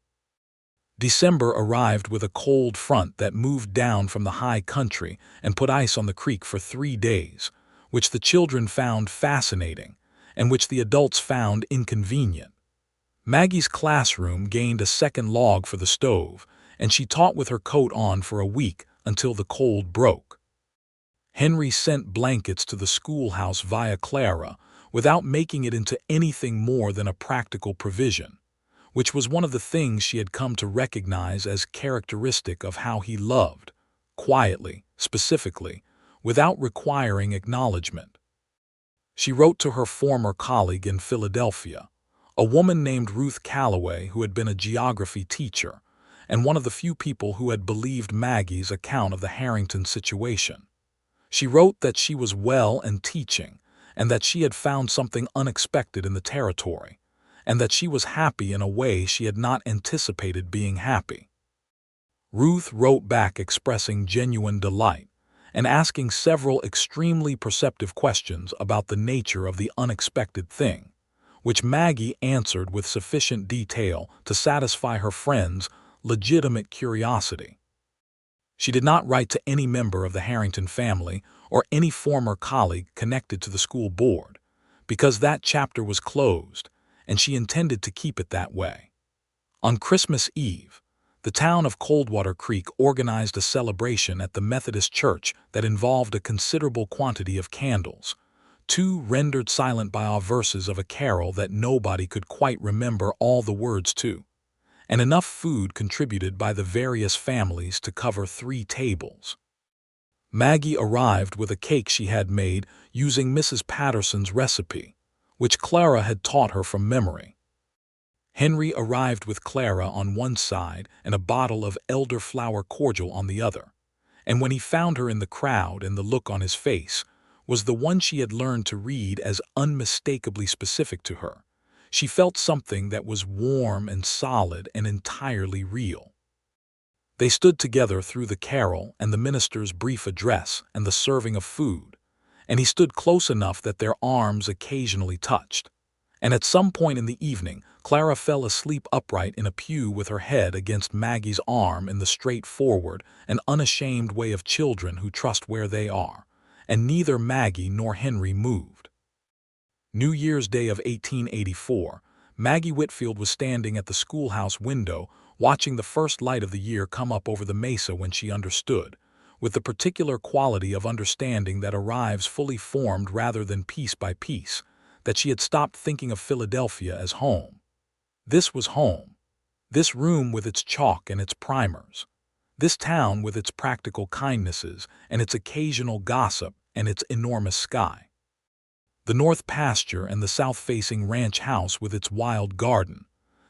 Speaker 1: December arrived with a cold front that moved down from the high country and put ice on the creek for 3 days, which the children found fascinating and which the adults found inconvenient. Maggie's classroom gained a second log for the stove, and she taught with her coat on for a week until the cold broke. Henry sent blankets to the schoolhouse via Clara, without making it into anything more than a practical provision, which was one of the things she had come to recognize as characteristic of how he loved, quietly, specifically, without requiring acknowledgement. She wrote to her former colleague in Philadelphia, a woman named Ruth Calloway who had been a geography teacher and one of the few people who had believed Maggie's account of the Harrington situation. She wrote that she was well and teaching, and that she had found something unexpected in the territory, and that she was happy in a way she had not anticipated being happy. Ruth wrote back expressing genuine delight and asking several extremely perceptive questions about the nature of the unexpected thing, which Maggie answered with sufficient detail to satisfy her friend's legitimate curiosity. She did not write to any member of the Harrington family or any former colleague connected to the school board, because that chapter was closed, and she intended to keep it that way. On Christmas Eve, the town of Coldwater Creek organized a celebration at the Methodist church that involved a considerable quantity of candles, 2 rendered silent by verses of a carol that nobody could quite remember all the words to, and enough food contributed by the various families to cover 3 tables. Maggie arrived with a cake she had made using Mrs. Patterson's recipe, which Clara had taught her from memory. Henry arrived with Clara on one side and a bottle of elderflower cordial on the other, and when he found her in the crowd and the look on his face was the one she had learned to read as unmistakably specific to her, she felt something that was warm and solid and entirely real. They stood together through the carol and the minister's brief address and the serving of food, and he stood close enough that their arms occasionally touched. And at some point in the evening, Clara fell asleep upright in a pew with her head against Maggie's arm in the straightforward and unashamed way of children who trust where they are, and neither Maggie nor Henry moved. New Year's Day of 1884, Maggie Whitfield was standing at the schoolhouse window watching the first light of the year come up over the mesa when she understood, with the particular quality of understanding that arrives fully formed rather than piece by piece, that she had stopped thinking of Philadelphia as home. This was home. This room with its chalk and its primers. This town with its practical kindnesses and its occasional gossip and its enormous sky. The north pasture and the south-facing ranch house with its wild garden.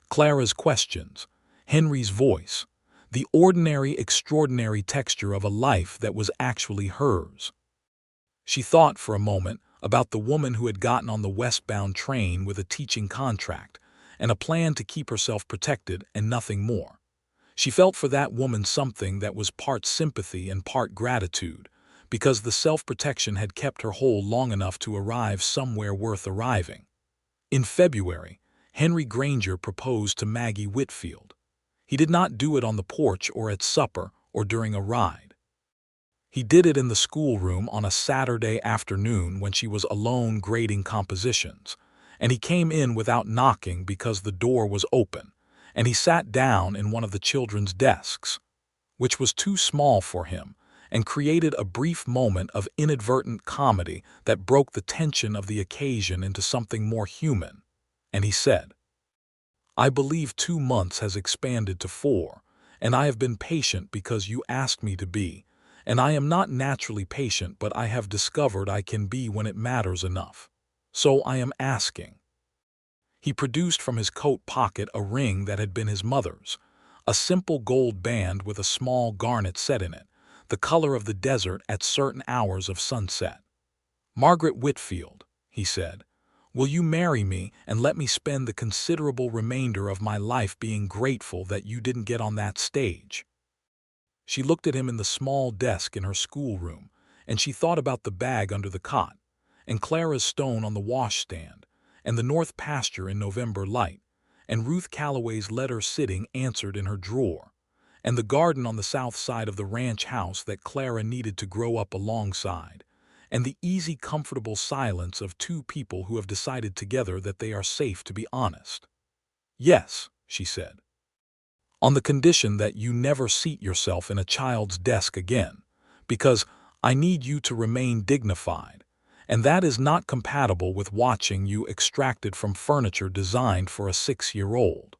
Speaker 1: Clara's questions, Henry's voice, the ordinary, extraordinary texture of a life that was actually hers. She thought for a moment about the woman who had gotten on the westbound train with a teaching contract and a plan to keep herself protected and nothing more. She felt for that woman something that was part sympathy and part gratitude, because the self-protection had kept her whole long enough to arrive somewhere worth arriving. In February, Henry Granger proposed to Maggie Whitfield. He did not do it on the porch or at supper or during a ride. He did it in the schoolroom on a Saturday afternoon when she was alone grading compositions, and he came in without knocking because the door was open, and he sat down in one of the children's desks, which was too small for him, and created a brief moment of inadvertent comedy that broke the tension of the occasion into something more human, and he said, "I believe 2 months has expanded to 4, and I have been patient because you asked me to be, and I am not naturally patient, but I have discovered I can be when it matters enough. So I am asking." He produced from his coat pocket a ring that had been his mother's, a simple gold band with a small garnet set in it, the color of the desert at certain hours of sunset. "Margaret Whitfield," he said, "will you marry me and let me spend the considerable remainder of my life being grateful that you didn't get on that stage?" She looked at him in the small desk in her schoolroom, and she thought about the bag under the cot, and Clara's stone on the washstand, and the north pasture in November light, and Ruth Calloway's letter sitting answered in her drawer, and the garden on the south side of the ranch house that Clara needed to grow up alongside, and the easy, comfortable silence of 2 people who have decided together that they are safe to be honest. "Yes," she said, "on the condition that you never seat yourself in a child's desk again, because I need you to remain dignified, and that is not compatible with watching you extracted from furniture designed for a 6-year-old.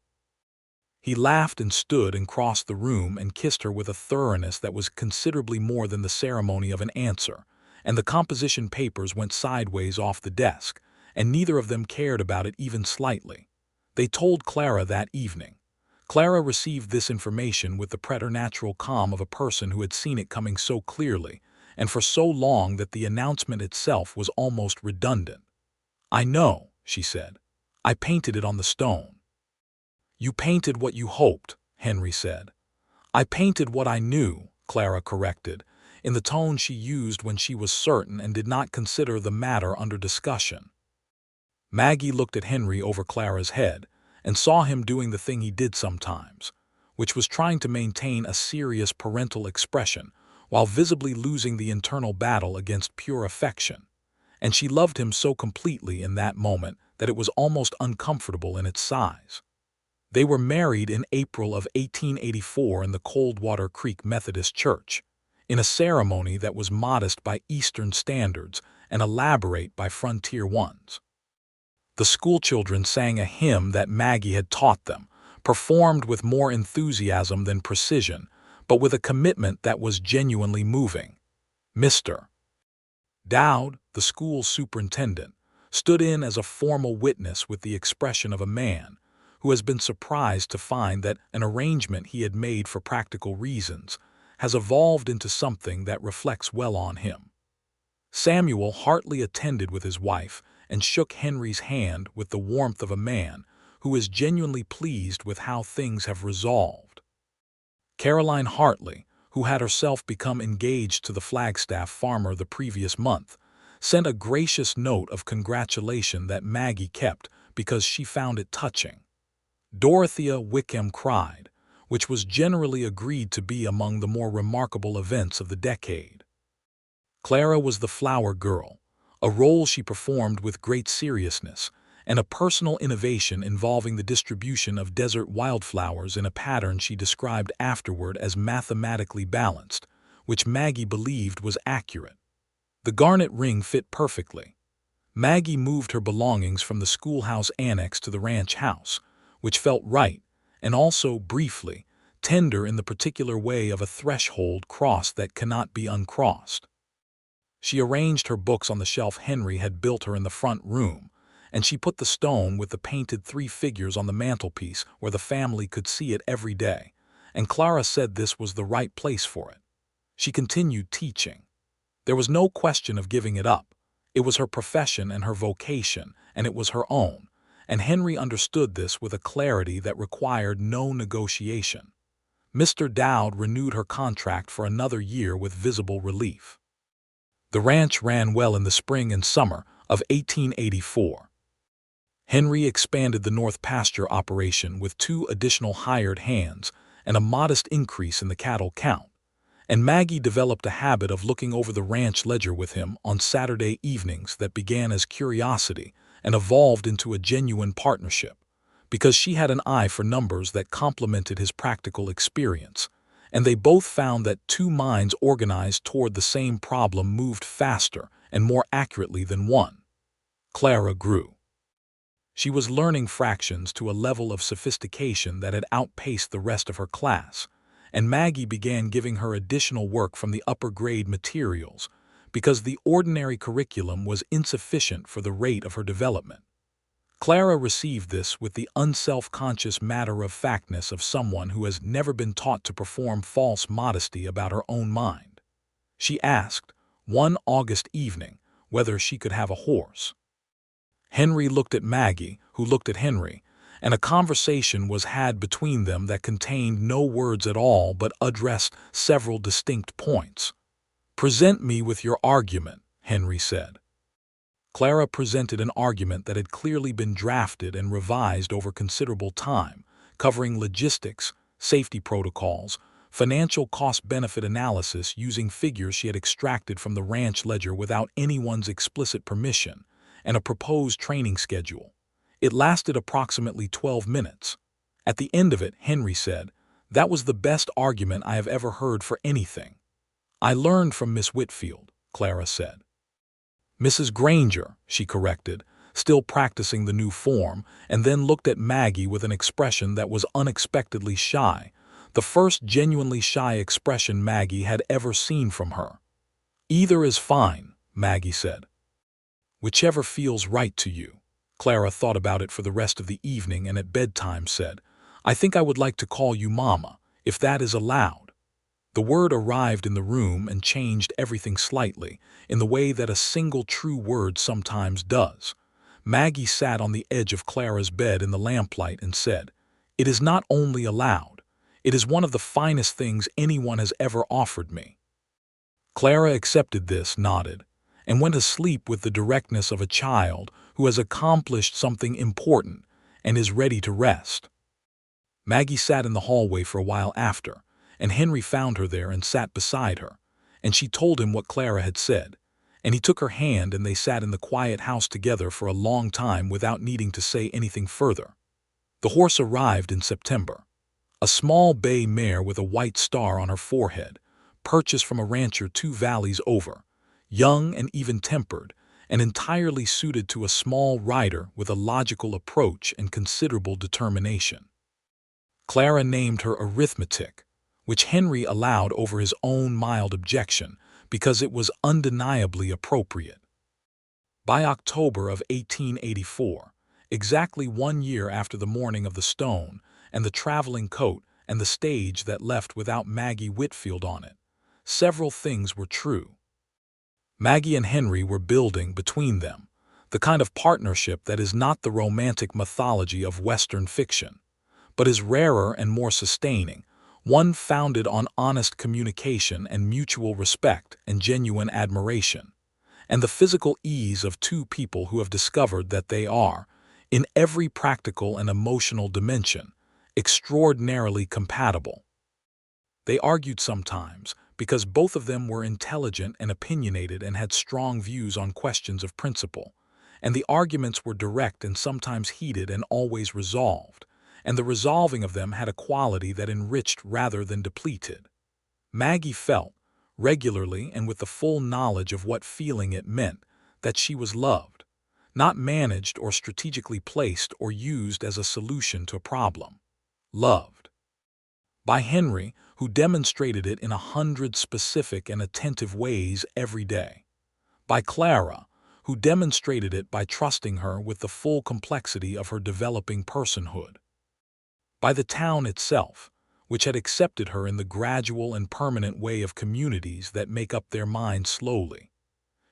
Speaker 1: He laughed and stood and crossed the room and kissed her with a thoroughness that was considerably more than the ceremony of an answer, and the composition papers went sideways off the desk, and neither of them cared about it even slightly. They told Clara that evening. Clara received this information with the preternatural calm of a person who had seen it coming so clearly, and for so long that the announcement itself was almost redundant. "I know," she said. "I painted it on the stone." "You painted what you hoped," Henry said. "I painted what I knew," Clara corrected, in the tone she used when she was certain and did not consider the matter under discussion. Maggie looked at Henry over Clara's head and saw him doing the thing he did sometimes, which was trying to maintain a serious parental expression while visibly losing the internal battle against pure affection, and she loved him so completely in that moment that it was almost uncomfortable in its size. They were married in April of 1884 in the Coldwater Creek Methodist Church, in a ceremony that was modest by Eastern standards and elaborate by frontier ones. The schoolchildren sang a hymn that Maggie had taught them, performed with more enthusiasm than precision, but with a commitment that was genuinely moving. Mr. Dowd, the school superintendent, stood in as a formal witness with the expression of a man who has been surprised to find that an arrangement he had made for practical reasons has evolved into something that reflects well on him. Samuel Hartley attended with his wife and shook Henry's hand with the warmth of a man who is genuinely pleased with how things have resolved. Caroline Hartley, who had herself become engaged to the Flagstaff farmer the previous month, sent a gracious note of congratulation that Maggie kept because she found it touching. Dorothea Wickham cried, which was generally agreed to be among the more remarkable events of the decade. Clara was the flower girl, a role she performed with great seriousness, and a personal innovation involving the distribution of desert wildflowers in a pattern she described afterward as mathematically balanced, which Maggie believed was accurate. The garnet ring fit perfectly. Maggie moved her belongings from the schoolhouse annex to the ranch house, which felt right, and also, briefly, tender in the particular way of a threshold cross that cannot be uncrossed. She arranged her books on the shelf Henry had built her in the front room, and she put the stone with the painted 3 figures on the mantelpiece where the family could see it every day, and Clara said this was the right place for it. She continued teaching. There was no question of giving it up. It was her profession and her vocation, and it was her own, and Henry understood this with a clarity that required no negotiation. Mr. Dowd renewed her contract for another year with visible relief. The ranch ran well in the spring and summer of 1884. Henry expanded the north pasture operation with 2 additional hired hands and a modest increase in the cattle count, and Maggie developed a habit of looking over the ranch ledger with him on Saturday evenings that began as curiosity and evolved into a genuine partnership, because she had an eye for numbers that complemented his practical experience, and they both found that 2 minds organized toward the same problem moved faster and more accurately than one. Clara grew. She was learning fractions to a level of sophistication that had outpaced the rest of her class, and Maggie began giving her additional work from the upper grade materials because the ordinary curriculum was insufficient for the rate of her development. Clara received this with the unself-conscious matter-of-factness of someone who has never been taught to perform false modesty about her own mind. She asked, one August evening, whether she could have a horse. Henry looked at Maggie, who looked at Henry, and a conversation was had between them that contained no words at all but addressed several distinct points. "Present me with your argument," Henry said. Clara presented an argument that had clearly been drafted and revised over considerable time, covering logistics, safety protocols, financial cost-benefit analysis using figures she had extracted from the ranch ledger without anyone's explicit permission, and a proposed training schedule. It lasted approximately 12 minutes. At the end of it, Henry said, "That was the best argument I have ever heard for anything." "I learned from Miss Whitfield," Clara said. Mrs. Granger, she corrected, still practicing the new form, and then looked at Maggie with an expression that was unexpectedly shy, the first genuinely shy expression Maggie had ever seen from her. Either is fine, Maggie said. Whichever feels right to you. Clara thought about it for the rest of the evening and at bedtime said, I think I would like to call you Mama, if that is allowed. The word arrived in the room and changed everything slightly, in the way that a single true word sometimes does. Maggie sat on the edge of Clara's bed in the lamplight and said, It is not only allowed, it is one of the finest things anyone has ever offered me. Clara accepted this, nodded, and went to sleep with the directness of a child who has accomplished something important and is ready to rest. Maggie sat in the hallway for a while after, and Henry found her there and sat beside her, and she told him what Clara had said, and he took her hand and they sat in the quiet house together for a long time without needing to say anything further. The horse arrived in September. A small bay mare with a white star on her forehead, purchased from a rancher 2 valleys over, young and even-tempered, and entirely suited to a small rider with a logical approach and considerable determination. Clara named her Arithmetic, which Henry allowed over his own mild objection because it was undeniably appropriate. By October of 1884, exactly 1 year after the morning of the stone and the traveling coat and the stage that left without Maggie Whitfield on it, several things were true. Maggie and Henry were building, between them, the kind of partnership that is not the romantic mythology of Western fiction, but is rarer and more sustaining, one founded on honest communication and mutual respect and genuine admiration, and the physical ease of 2 people who have discovered that they are, in every practical and emotional dimension, extraordinarily compatible. They argued sometimes, because both of them were intelligent and opinionated and had strong views on questions of principle, and the arguments were direct and sometimes heated and always resolved, and the resolving of them had a quality that enriched rather than depleted. Maggie felt, regularly and with the full knowledge of what feeling it meant, that she was loved, not managed or strategically placed or used as a solution to a problem. Loved. By Henry, who demonstrated it in 100 specific and attentive ways every day. By Clara, who demonstrated it by trusting her with the full complexity of her developing personhood. By the town itself, which had accepted her in the gradual and permanent way of communities that make up their minds slowly.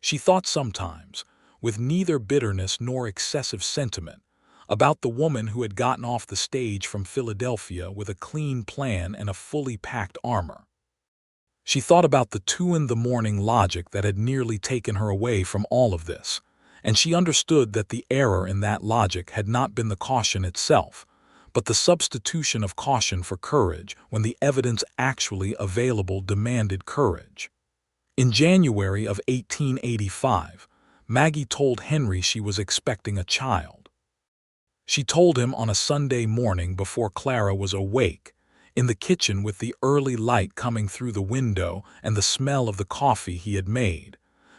Speaker 1: She thought sometimes, with neither bitterness nor excessive sentiment, about the woman who had gotten off the stage from Philadelphia with a clean plan and a fully packed armor. She thought about the 2 in the morning logic that had nearly taken her away from all of this, and she understood that the error in that logic had not been the caution itself, but the substitution of caution for courage when the evidence actually available demanded courage. In January of 1885, Maggie told Henry she was expecting a child. She told him on a Sunday morning before Clara was awake, in the kitchen with the early light coming through the window and the smell of the coffee he had made,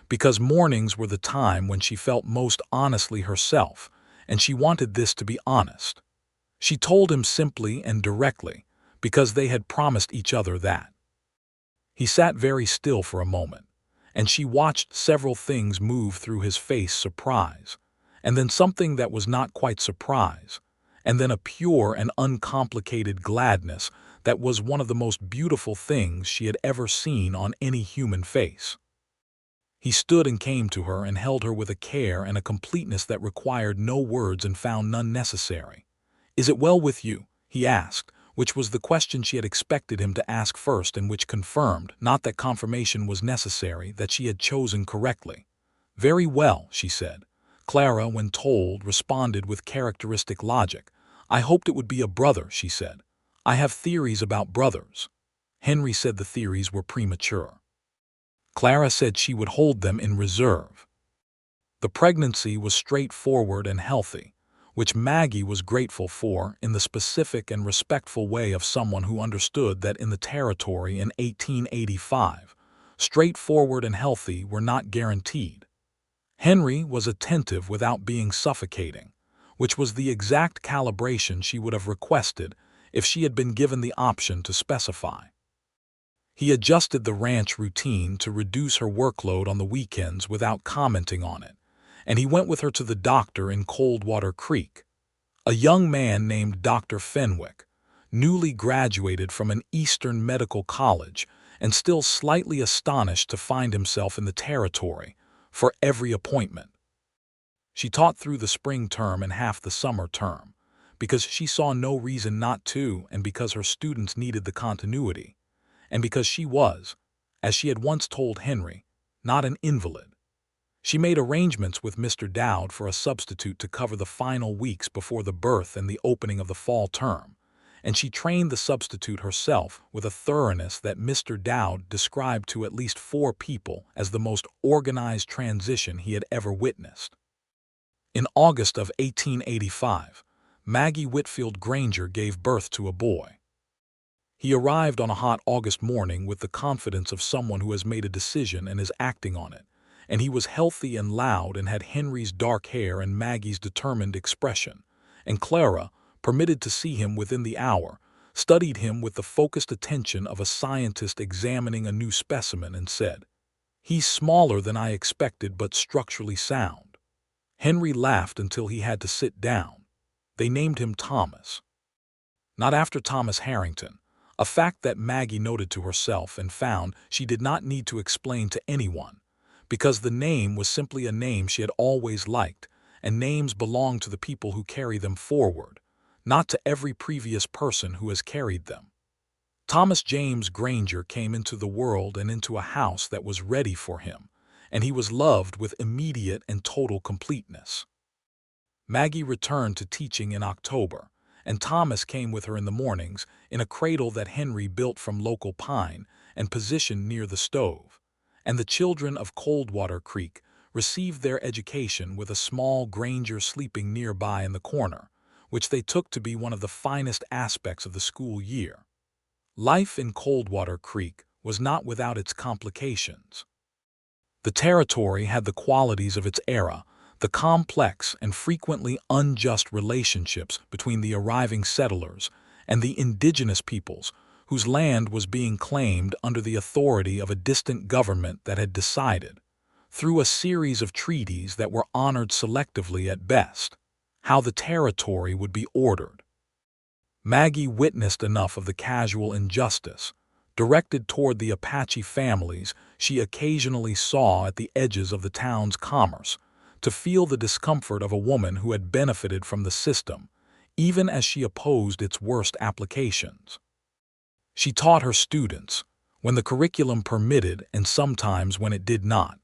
Speaker 1: because mornings were the time when she felt most honestly herself, and she wanted this to be honest. She told him simply and directly, because they had promised each other that. He sat very still for a moment, and she watched several things move through his face: surprise, and then something that was not quite surprise, and then a pure and uncomplicated gladness that was one of the most beautiful things she had ever seen on any human face. He stood and came to her and held her with a care and a completeness that required no words and found none necessary. "Is it well with you?" he asked, which was the question she had expected him to ask first and which confirmed, not that confirmation was necessary, that she had chosen correctly. "Very well," she said. Clara, when told, responded with characteristic logic. "I hoped it would be a brother," she said. "I have theories about brothers." Henry said the theories were premature. Clara said she would hold them in reserve. The pregnancy was straightforward and healthy, which Maggie was grateful for in the specific and respectful way of someone who understood that in the territory in 1885, straightforward and healthy were not guaranteed. Henry was attentive without being suffocating, which was the exact calibration she would have requested if she had been given the option to specify. He adjusted the ranch routine to reduce her workload on the weekends without commenting on it, and he went with her to the doctor in Coldwater Creek, a young man named Dr. Fenwick, newly graduated from an Eastern medical college and still slightly astonished to find himself in the territory for every appointment. She taught through the spring term and half the summer term, because she saw no reason not to, and because her students needed the continuity, and because she was, as she had once told Henry, not an invalid. She made arrangements with Mr. Dowd for a substitute to cover the final weeks before the birth and the opening of the fall term, and she trained the substitute herself with a thoroughness that Mr. Dowd described to at least 4 people as the most organized transition he had ever witnessed. In August of 1885, Maggie Whitfield Granger gave birth to a boy. He arrived on a hot August morning with the confidence of someone who has made a decision and is acting on it, and he was healthy and loud and had Henry's dark hair and Maggie's determined expression, and Clara, permitted to see him within the hour, studied him with the focused attention of a scientist examining a new specimen and said, "He's smaller than I expected but structurally sound." Henry laughed until he had to sit down. They named him Thomas. Not after Thomas Harrington, a fact that Maggie noted to herself and found she did not need to explain to anyone, because the name was simply a name she had always liked, and names belong to the people who carry them forward, not to every previous person who has carried them. Thomas James Granger came into the world and into a house that was ready for him, and he was loved with immediate and total completeness. Maggie returned to teaching in October, and Thomas came with her in the mornings in a cradle that Henry built from local pine and positioned near the stove, and the children of Coldwater Creek received their education with a small Granger sleeping nearby in the corner, which they took to be one of the finest aspects of the school year. Life in Coldwater Creek was not without its complications. The territory had the qualities of its era, the complex and frequently unjust relationships between the arriving settlers and the indigenous peoples, whose land was being claimed under the authority of a distant government that had decided, through a series of treaties that were honored selectively at best, how the territory would be ordered. Maggie witnessed enough of the casual injustice, directed toward the Apache families she occasionally saw at the edges of the town's commerce, to feel the discomfort of a woman who had benefited from the system, even as she opposed its worst applications. She taught her students, when the curriculum permitted and sometimes when it did not,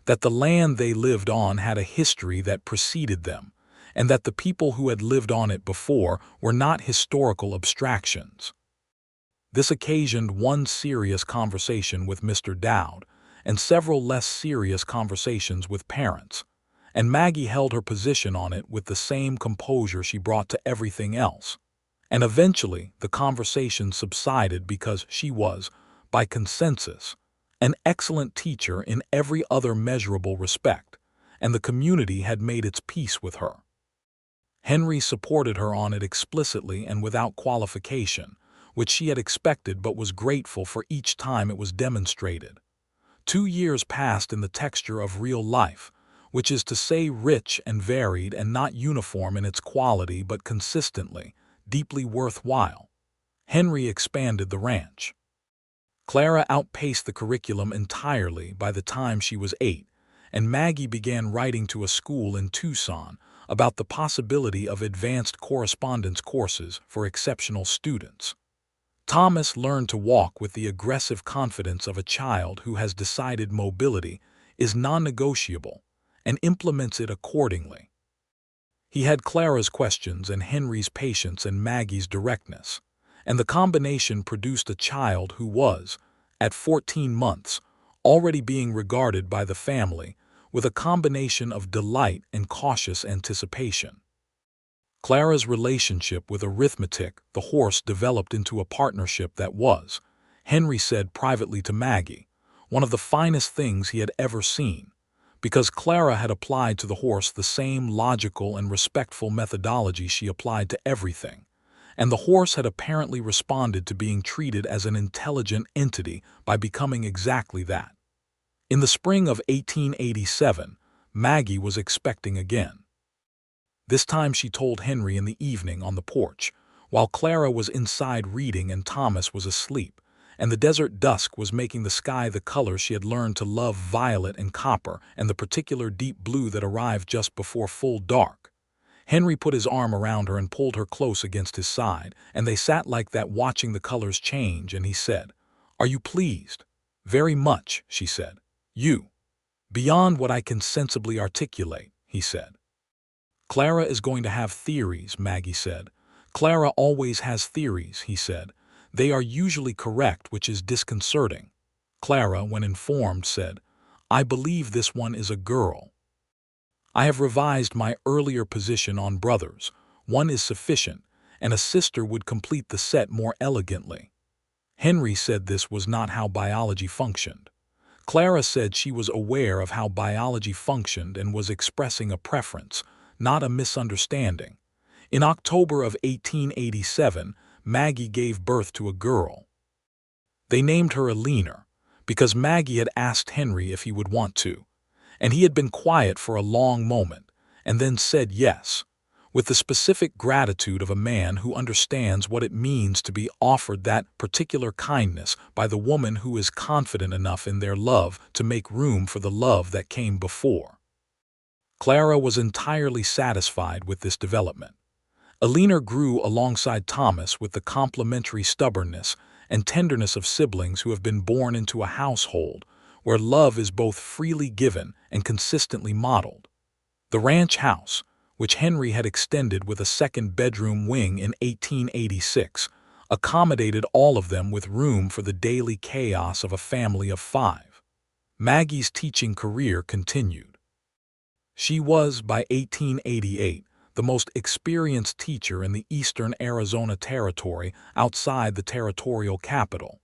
Speaker 1: that the land they lived on had a history that preceded them, and that the people who had lived on it before were not historical abstractions. This occasioned one serious conversation with Mr. Dowd and several less serious conversations with parents, and Maggie held her position on it with the same composure she brought to everything else. And eventually the conversation subsided because she was, by consensus, an excellent teacher in every other measurable respect, and the community had made its peace with her. Henry supported her on it explicitly and without qualification, which she had expected but was grateful for each time it was demonstrated. 2 years passed in the texture of real life, which is to say rich and varied and not uniform in its quality but consistently, deeply worthwhile. Henry expanded the ranch. Clara outpaced the curriculum entirely by the time she was 8, and Maggie began writing to a school in Tucson about the possibility of advanced correspondence courses for exceptional students. Thomas learned to walk with the aggressive confidence of a child who has decided mobility is non-negotiable and implements it accordingly. He had Clara's questions and Henry's patience and Maggie's directness, and the combination produced a child who was, at 14 months, already being regarded by the family with a combination of delight and cautious anticipation. Clara's relationship with arithmetic, the horse, developed into a partnership that was, Henry said privately to Maggie, one of the finest things he had ever seen, because Clara had applied to the horse the same logical and respectful methodology she applied to everything, and the horse had apparently responded to being treated as an intelligent entity by becoming exactly that. In the spring of 1887, Maggie was expecting again. This time she told Henry in the evening on the porch, while Clara was inside reading and Thomas was asleep, and the desert dusk was making the sky the color she had learned to love, violet and copper, and the particular deep blue that arrived just before full dark. Henry put his arm around her and pulled her close against his side, and they sat like that watching the colors change, and he said, "Are you pleased?" "Very much," she said. "You?" "Beyond what I can sensibly articulate," he said. "Clara is going to have theories," Maggie said. "Clara always has theories," he said. "They are usually correct, which is disconcerting." Clara, when informed, said, "I believe this one is a girl. I have revised my earlier position on brothers. One is sufficient, and a sister would complete the set more elegantly." Henry said this was not how biology functioned. Clara said she was aware of how biology functioned and was expressing a preference, not a misunderstanding. In October of 1887, Maggie gave birth to a girl. They named her Eleanor, because Maggie had asked Henry if he would want to, and he had been quiet for a long moment, and then said yes, with the specific gratitude of a man who understands what it means to be offered that particular kindness by the woman who is confident enough in their love to make room for the love that came before. Clara was entirely satisfied with this development. Eleanor grew alongside Thomas with the complementary stubbornness and tenderness of siblings who have been born into a household where love is both freely given and consistently modeled. The ranch house, which Henry had extended with a second bedroom wing in 1886, accommodated all of them with room for the daily chaos of a family of 5. Maggie's teaching career continued. She was, by 1888, the most experienced teacher in the eastern Arizona Territory outside the territorial capital,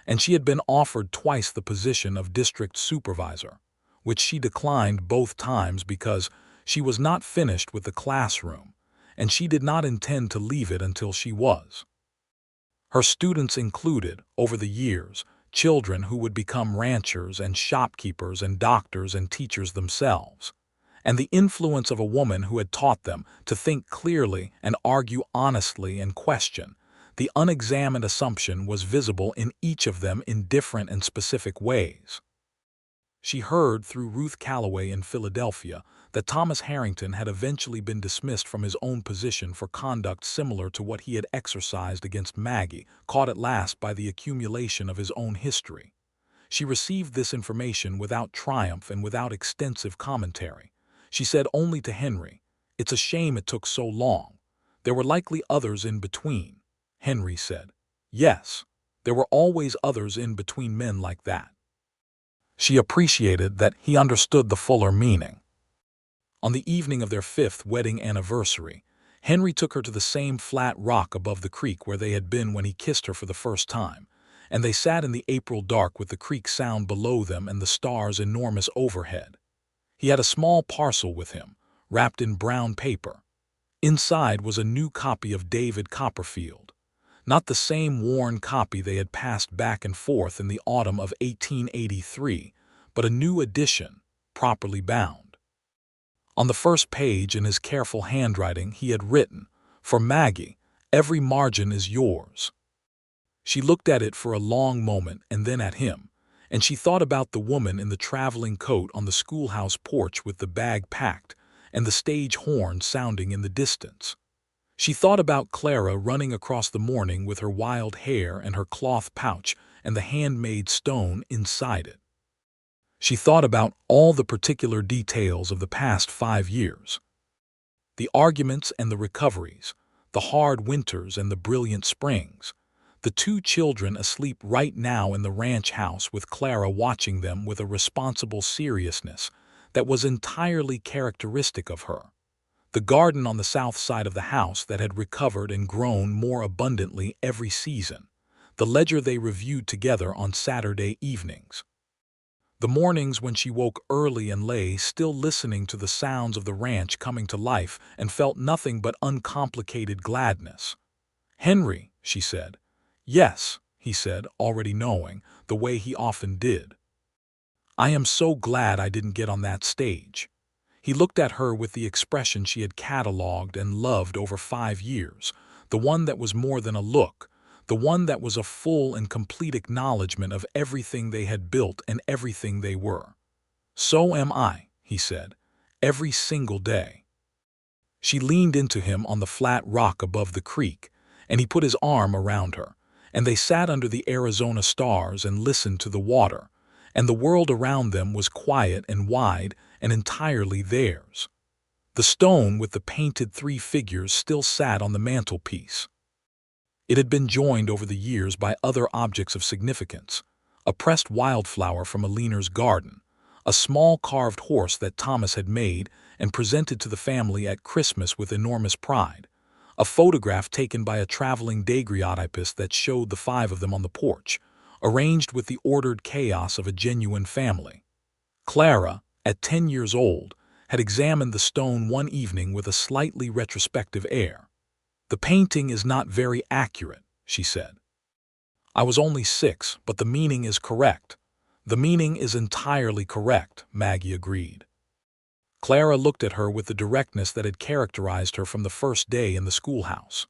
Speaker 1: and she had been offered twice the position of district supervisor, which she declined both times because she was not finished with the classroom, and she did not intend to leave it until she was. Her students included, over the years, children who would become ranchers and shopkeepers and doctors and teachers themselves, and the influence of a woman who had taught them to think clearly and argue honestly and question. The unexamined assumption was visible in each of them in different and specific ways. She heard through Ruth Calloway in Philadelphia that Thomas Harrington had eventually been dismissed from his own position for conduct similar to what he had exercised against Maggie, caught at last by the accumulation of his own history. She received this information without triumph and without extensive commentary. She said only to Henry, "It's a shame it took so long. There were likely others in between." Henry said, "Yes, there were always others in between men like that." She appreciated that he understood the fuller meaning. On the evening of their 5th wedding anniversary, Henry took her to the same flat rock above the creek where they had been when he kissed her for the first time, and they sat in the April dark with the creek sound below them and the stars enormous overhead. He had a small parcel with him, wrapped in brown paper. Inside was a new copy of David Copperfield, not the same worn copy they had passed back and forth in the autumn of 1883, but a new edition, properly bound. On the first page, in his careful handwriting, he had written, "For Maggie, every margin is yours." She looked at it for a long moment and then at him, and she thought about the woman in the traveling coat on the schoolhouse porch with the bag packed and the stage horn sounding in the distance. She thought about Clara running across the morning with her wild hair and her cloth pouch and the handmade stone inside it. She thought about all the particular details of the past 5 years. The arguments and the recoveries, the hard winters and the brilliant springs, the 2 children asleep right now in the ranch house with Clara watching them with a responsible seriousness that was entirely characteristic of her, the garden on the south side of the house that had recovered and grown more abundantly every season, the ledger they reviewed together on Saturday evenings. The mornings when she woke early and lay still listening to the sounds of the ranch coming to life and felt nothing but uncomplicated gladness. "Henry," she said. "Yes," he said, already knowing, the way he often did. "I am so glad I didn't get on that stage." He looked at her with the expression she had catalogued and loved over 5 years, the one that was more than a look, the one that was a full and complete acknowledgement of everything they had built and everything they were. "So am I," he said, "every single day." She leaned into him on the flat rock above the creek, and he put his arm around her, and they sat under the Arizona stars and listened to the water, and the world around them was quiet and wide and entirely theirs. The stone with the painted 3 figures still sat on the mantelpiece. It had been joined over the years by other objects of significance: a pressed wildflower from a leaner's garden, a small carved horse that Thomas had made and presented to the family at Christmas with enormous pride, a photograph taken by a traveling daguerreotypist that showed the 5 of them on the porch, arranged with the ordered chaos of a genuine family. Clara, at 10 years old, had examined the stone one evening with a slightly retrospective air. "The painting is not very accurate," she said. "I was only 6, but the meaning is correct." "The meaning is entirely correct," Maggie agreed. Clara looked at her with the directness that had characterized her from the first day in the schoolhouse.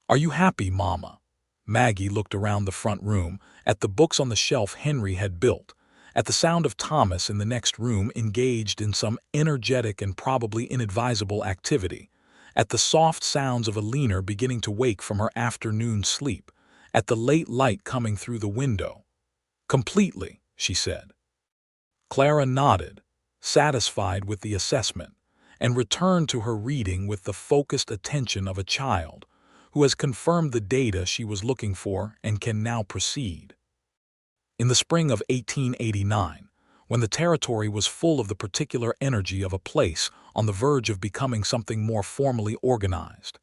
Speaker 1: "Are you happy, Mama?" Maggie looked around the front room, at the books on the shelf Henry had built, at the sound of Thomas in the next room engaged in some energetic and probably inadvisable activity, at the soft sounds of a leaner beginning to wake from her afternoon sleep, at the late light coming through the window. "Completely," she said. Clara nodded, satisfied with the assessment, and returned to her reading with the focused attention of a child who has confirmed the data she was looking for and can now proceed. In the spring of 1889, when the territory was full of the particular energy of a place on the verge of becoming something more formally organized,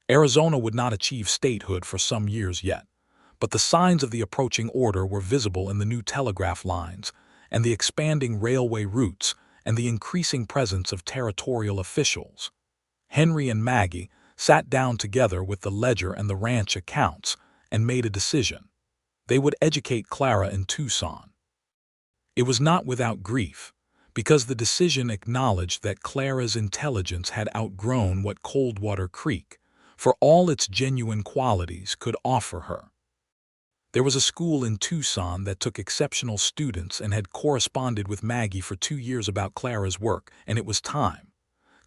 Speaker 1: Arizona would not achieve statehood for some years yet, but the signs of the approaching order were visible in the new telegraph lines and the expanding railway routes and the increasing presence of territorial officials. Henry and Maggie sat down together with the ledger and the ranch accounts and made a decision. They would educate Clara in Tucson. It was not without grief, because the decision acknowledged that Clara's intelligence had outgrown what Coldwater Creek, for all its genuine qualities, could offer her. There was a school in Tucson that took exceptional students and had corresponded with Maggie for 2 years about Clara's work, and it was time.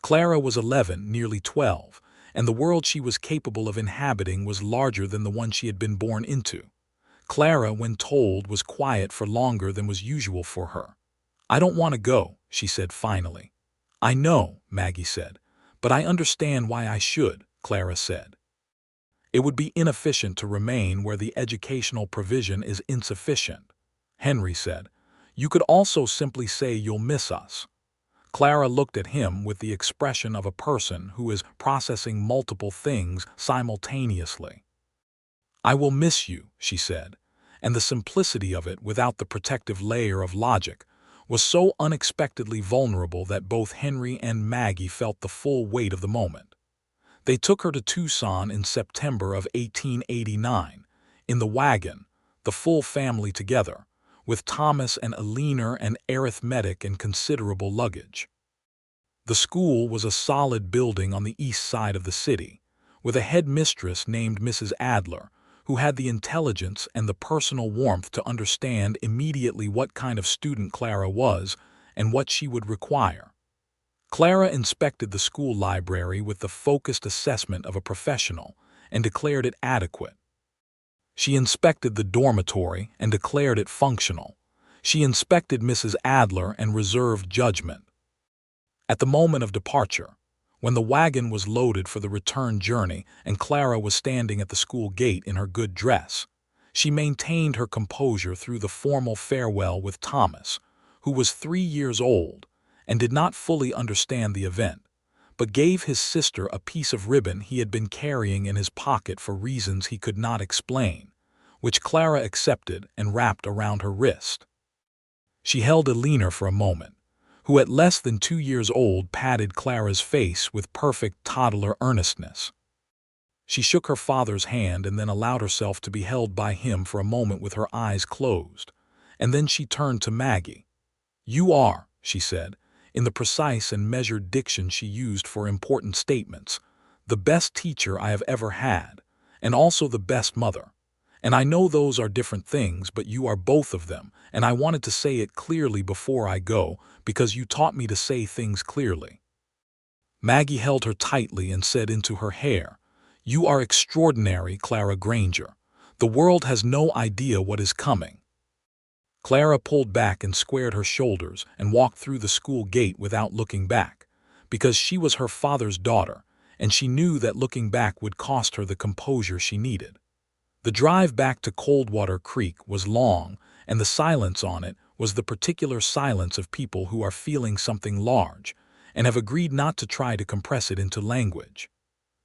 Speaker 1: Clara was 11, nearly 12, and the world she was capable of inhabiting was larger than the one she had been born into. Clara, when told, was quiet for longer than was usual for her. "I don't want to go," she said finally. "I know," Maggie said, "but I understand why I should," Clara said. "It would be inefficient to remain where the educational provision is insufficient," Henry said. "You could also simply say you'll miss us." Clara looked at him with the expression of a person who is processing multiple things simultaneously. "I will miss you," she said, and the simplicity of it without the protective layer of logic was so unexpectedly vulnerable that both Henry and Maggie felt the full weight of the moment. They took her to Tucson in September of 1889, in the wagon, the full family together, with Thomas and a leaner and arithmetic and considerable luggage. The school was a solid building on the east side of the city, with a headmistress named Mrs. Adler, who had the intelligence and the personal warmth to understand immediately what kind of student Clara was and what she would require. Clara inspected the school library with the focused assessment of a professional and declared it adequate. She inspected the dormitory and declared it functional. She inspected Mrs. Adler and reserved judgment. At the moment of departure, when the wagon was loaded for the return journey and Clara was standing at the school gate in her good dress, she maintained her composure through the formal farewell with Thomas, who was 3 years old and did not fully understand the event, but gave his sister a piece of ribbon he had been carrying in his pocket for reasons he could not explain, which Clara accepted and wrapped around her wrist. She held Alina for a moment, who at less than 2 years old patted Clara's face with perfect toddler earnestness. She shook her father's hand and then allowed herself to be held by him for a moment with her eyes closed, and then she turned to Maggie. "You are," she said, in the precise and measured diction she used for important statements, "the best teacher I have ever had, and also the best mother. And I know those are different things, but you are both of them, and I wanted to say it clearly before I go, because you taught me to say things clearly." Maggie held her tightly and said into her hair, "You are extraordinary, Clara Granger. The world has no idea what is coming." Clara pulled back and squared her shoulders and walked through the school gate without looking back, because she was her father's daughter, and she knew that looking back would cost her the composure she needed. The drive back to Coldwater Creek was long, and the silence on it was the particular silence of people who are feeling something large and have agreed not to try to compress it into language.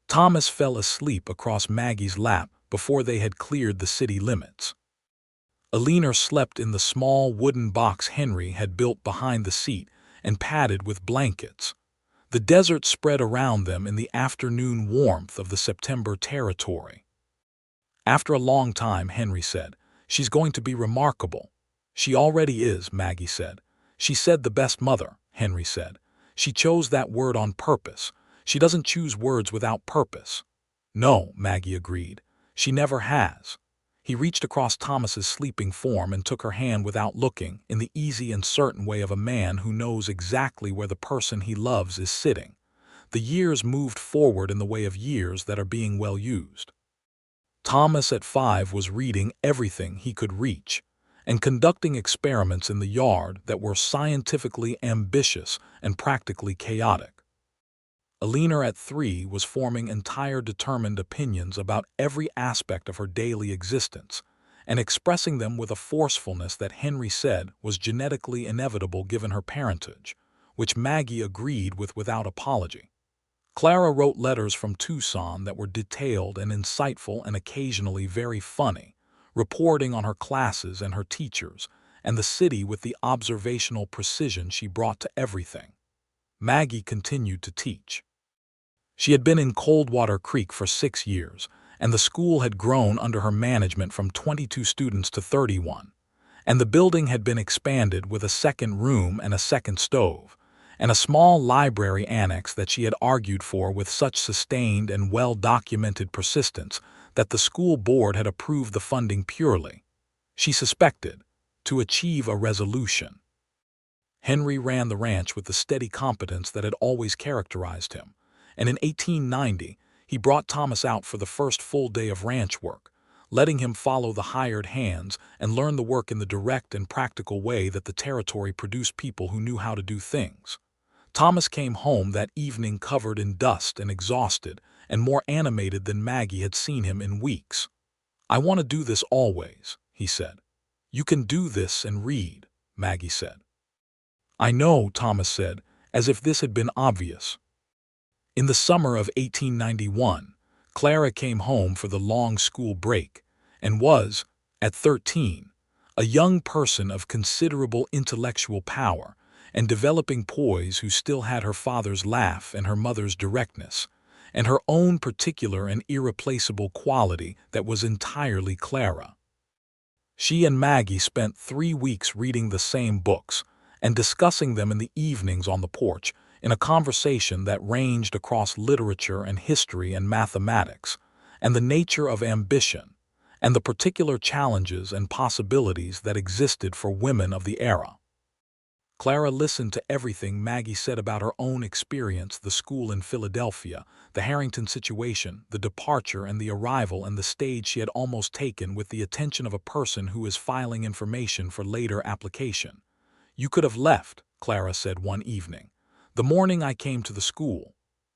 Speaker 1: Thomas fell asleep across Maggie's lap before they had cleared the city limits. Alina slept in the small wooden box Henry had built behind the seat and padded with blankets. The desert spread around them in the afternoon warmth of the September territory. After a long time, Henry said, "She's going to be remarkable." "She already is," Maggie said. "She said the best mother," Henry said. "She chose that word on purpose. She doesn't choose words without purpose." "No," Maggie agreed. "She never has." He reached across Thomas's sleeping form and took her hand without looking, in the easy and certain way of a man who knows exactly where the person he loves is sitting. The years moved forward in the way of years that are being well used. Thomas at 5 was reading everything he could reach and conducting experiments in the yard that were scientifically ambitious and practically chaotic. Alina at 3 was forming entire determined opinions about every aspect of her daily existence and expressing them with a forcefulness that Henry said was genetically inevitable given her parentage, which Maggie agreed with without apology. Clara wrote letters from Tucson that were detailed and insightful and occasionally very funny, reporting on her classes and her teachers and the city with the observational precision she brought to everything. Maggie continued to teach. She had been in Coldwater Creek for 6 years, and the school had grown under her management from 22 students to 31, and the building had been expanded with a second room and a second stove, and a small library annex that she had argued for with such sustained and well-documented persistence that the school board had approved the funding purely, she suspected, to achieve a resolution. Henry ran the ranch with the steady competence that had always characterized him, and in 1890 he brought Thomas out for the first full day of ranch work, letting him follow the hired hands and learn the work in the direct and practical way that the territory produced people who knew how to do things. Thomas came home that evening covered in dust and exhausted and more animated than Maggie had seen him in weeks. "I want to do this always," he said. "You can do this and read," Maggie said. "I know," Thomas said, as if this had been obvious. In the summer of 1891, Clara came home for the long school break and was, at 13, a young person of considerable intellectual power and developing poise who still had her father's laugh and her mother's directness, and her own particular and irreplaceable quality that was entirely Clara. She and Maggie spent 3 weeks reading the same books and discussing them in the evenings on the porch, in a conversation that ranged across literature and history and mathematics, and the nature of ambition, and the particular challenges and possibilities that existed for women of the era. Clara listened to everything Maggie said about her own experience, the school in Philadelphia, the Harrington situation, the departure and the arrival, and the stage she had almost taken, with the attention of a person who is filing information for later application. "You could have left," Clara said one evening, "the morning I came to the school."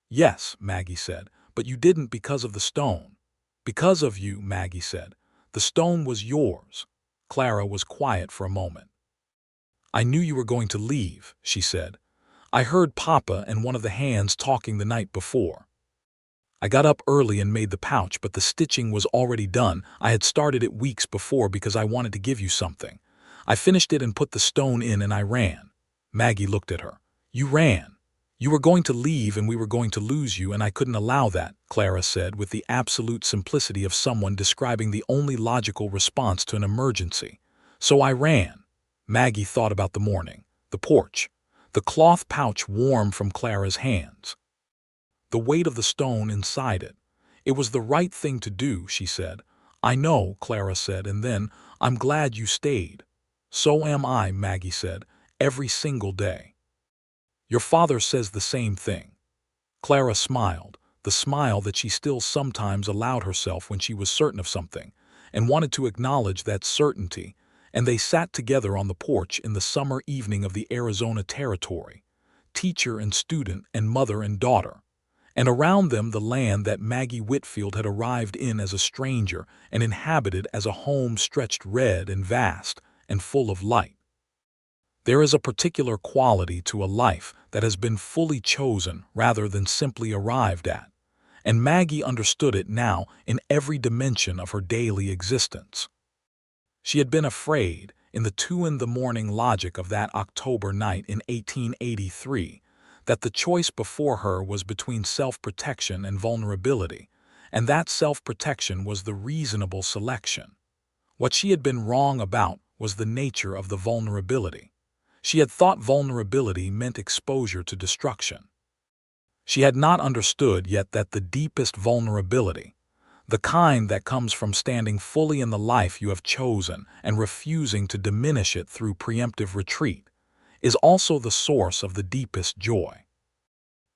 Speaker 1: "Yes," Maggie said, "but you didn't because of the stone." "Because of you," Maggie said. "The stone was yours." Clara was quiet for a moment. "I knew you were going to leave," she said. "I heard Papa and one of the hands talking the night before. I got up early and made the pouch, but the stitching was already done. I had started it weeks before because I wanted to give you something. I finished it and put the stone in and I ran. Maggie looked at her. You ran. You were going to leave and we were going to lose you and I couldn't allow that, Clara said with the absolute simplicity of someone describing the only logical response to an emergency. So I ran. Maggie thought about the morning, the porch, the cloth pouch warm from Clara's hands, the weight of the stone inside it. It was the right thing to do, she said. I know, Clara said, and then, I'm glad you stayed. So am I, Maggie said, every single day. Your father says the same thing. Clara smiled, the smile that she still sometimes allowed herself when she was certain of something, and wanted to acknowledge that certainty, and they sat together on the porch in the summer evening of the Arizona Territory, teacher and student and mother and daughter, and around them the land that Maggie Whitfield had arrived in as a stranger and inhabited as a home stretched red and vast and full of light. There is a particular quality to a life that has been fully chosen rather than simply arrived at, and Maggie understood it now in every dimension of her daily existence. She had been afraid, in the 2 in the morning logic of that October night in 1883, that the choice before her was between self-protection and vulnerability, and that self-protection was the reasonable selection. What she had been wrong about was the nature of the vulnerability. She had thought vulnerability meant exposure to destruction. She had not understood yet that the deepest vulnerability, the kind that comes from standing fully in the life you have chosen and refusing to diminish it through preemptive retreat, is also the source of the deepest joy.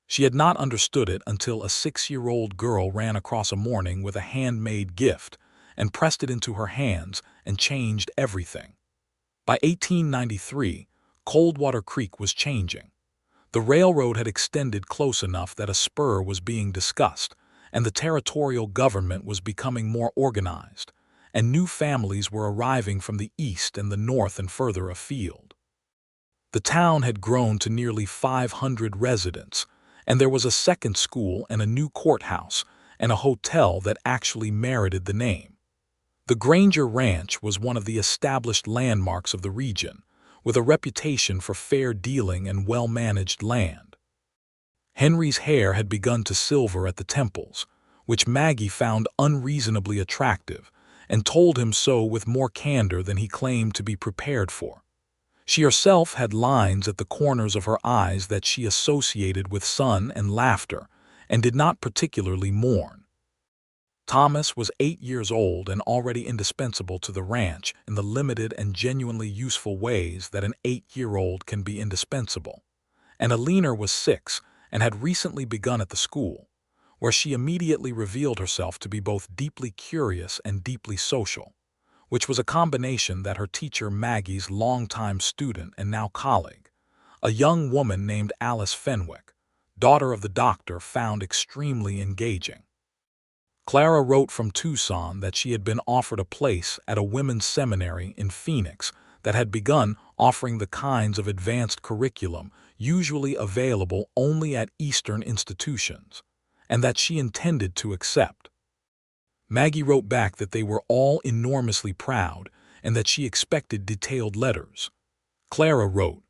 Speaker 1: She had not understood it until a 6-year-old girl ran across a morning with a handmade gift and pressed it into her hands and changed everything. By 1893, Coldwater Creek was changing. The railroad had extended close enough that a spur was being discussed, and the territorial government was becoming more organized, and new families were arriving from the east and the north and further afield. The town had grown to nearly 500 residents, and there was a second school and a new courthouse and a hotel that actually merited the name. The Granger Ranch was one of the established landmarks of the region, with a reputation for fair dealing and well-managed land. Henry's hair had begun to silver at the temples, which Maggie found unreasonably attractive, and told him so with more candor than he claimed to be prepared for. She herself had lines at the corners of her eyes that she associated with sun and laughter, and did not particularly mourn. Thomas was 8 years old and already indispensable to the ranch in the limited and genuinely useful ways that an 8-year-old can be indispensable. And Alina was 6 and had recently begun at the school, where she immediately revealed herself to be both deeply curious and deeply social, which was a combination that her teacher Maggie's longtime student and now colleague, a young woman named Alice Fenwick, daughter of the doctor, found extremely engaging. Clara wrote from Tucson that she had been offered a place at a women's seminary in Phoenix that had begun offering the kinds of advanced curriculum usually available only at Eastern institutions, and that she intended to accept. Maggie wrote back that they were all enormously proud and that she expected detailed letters. Clara wrote,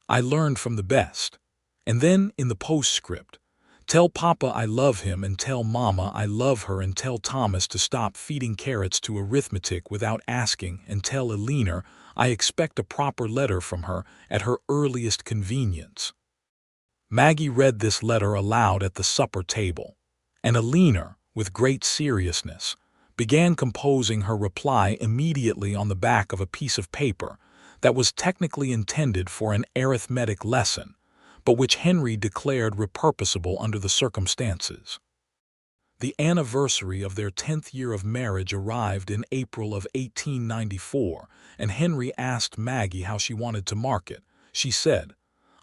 Speaker 1: I learned from the best. And then, in the postscript, tell Papa I love him and tell Mama I love her and tell Thomas to stop feeding carrots to arithmetic without asking and tell Alina I expect a proper letter from her at her earliest convenience. Maggie read this letter aloud at the supper table, and Alina, with great seriousness, began composing her reply immediately on the back of a piece of paper that was technically intended for an arithmetic lesson, but which Henry declared repurposable under the circumstances. The anniversary of their 10th year of marriage arrived in April of 1894, and Henry asked Maggie how she wanted to mark it. She said,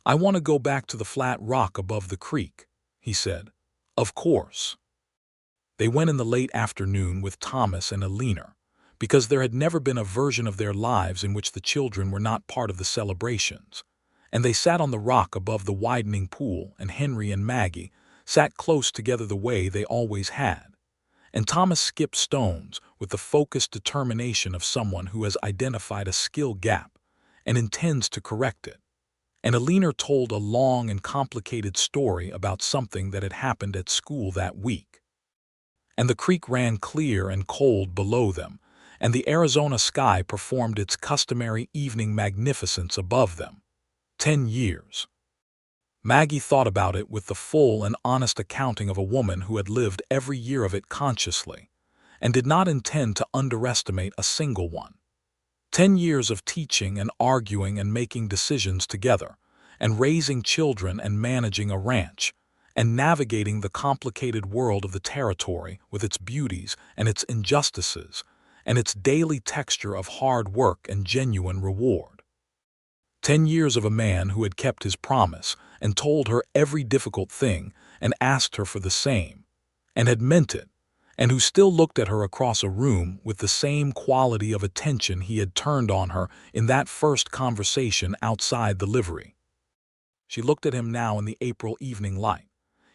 Speaker 1: I want to go back to the flat rock above the creek, he said. Of course. They went in the late afternoon with Thomas and Alina, because there had never been a version of their lives in which the children were not part of the celebrations, and they sat on the rock above the widening pool, and Henry and Maggie sat close together the way they always had, and Thomas skipped stones with the focused determination of someone who has identified a skill gap and intends to correct it. And Alina told a long and complicated story about something that had happened at school that week. And the creek ran clear and cold below them, and the Arizona sky performed its customary evening magnificence above them. 10 years. Maggie thought about it with the full and honest accounting of a woman who had lived every year of it consciously, and did not intend to underestimate a single one. 10 years of teaching and arguing and making decisions together, and raising children and managing a ranch, and navigating the complicated world of the territory with its beauties and its injustices, and its daily texture of hard work and genuine reward. 10 years of a man who had kept his promise and told her every difficult thing and asked her for the same, and had meant it, and who still looked at her across a room with the same quality of attention he had turned on her in that first conversation outside the livery. She looked at him now in the April evening light.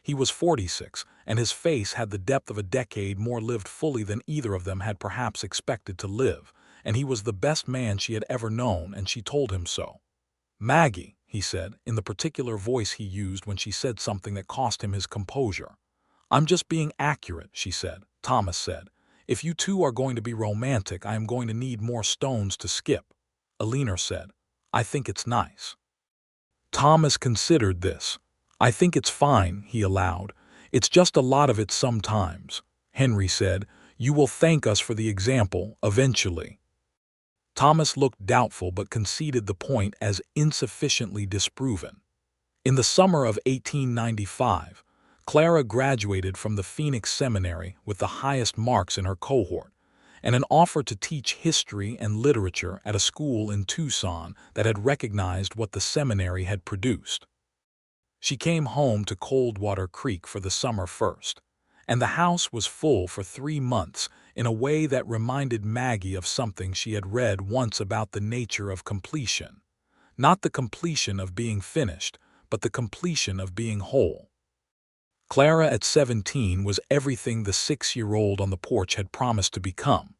Speaker 1: He was 46, and his face had the depth of a decade more lived fully than either of them had perhaps expected to live, and he was the best man she had ever known, and she told him so. "Maggie," he said, in the particular voice he used when she said something that cost him his composure. "I'm just being accurate," she said. Thomas said, "If you two are going to be romantic, I am going to need more stones to skip." Alina said, "I think it's nice." Thomas considered this. "I think it's fine," he allowed. "It's just a lot of it sometimes." Henry said, "You will thank us for the example, eventually." Thomas looked doubtful but conceded the point as insufficiently disproven. In the summer of 1895, Clara graduated from the Phoenix Seminary with the highest marks in her cohort, and an offer to teach history and literature at a school in Tucson that had recognized what the seminary had produced. She came home to Coldwater Creek for the summer first, and the house was full for 3 months in a way that reminded Maggie of something she had read once about the nature of completion. Not the completion of being finished, but the completion of being whole. Clara at 17 was everything the 6-year-old on the porch had promised to become.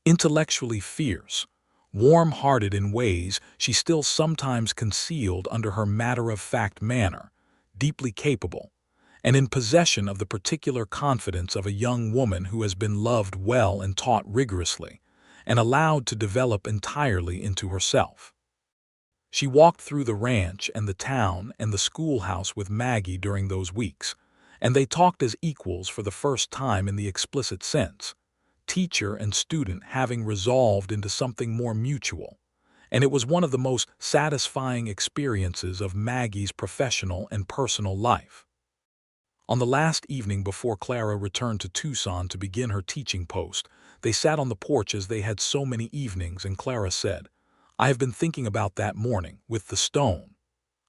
Speaker 1: Intellectually fierce, warm-hearted in ways she still sometimes concealed under her matter-of-fact manner, deeply capable, and in possession of the particular confidence of a young woman who has been loved well and taught rigorously, and allowed to develop entirely into herself. She walked through the ranch and the town and the schoolhouse with Maggie during those weeks, and they talked as equals for the first time in the explicit sense, teacher and student having resolved into something more mutual, and it was one of the most satisfying experiences of Maggie's professional and personal life. On the last evening before Clara returned to Tucson to begin her teaching post, they sat on the porch as they had so many evenings, and Clara said, "I have been thinking about that morning, with the stone."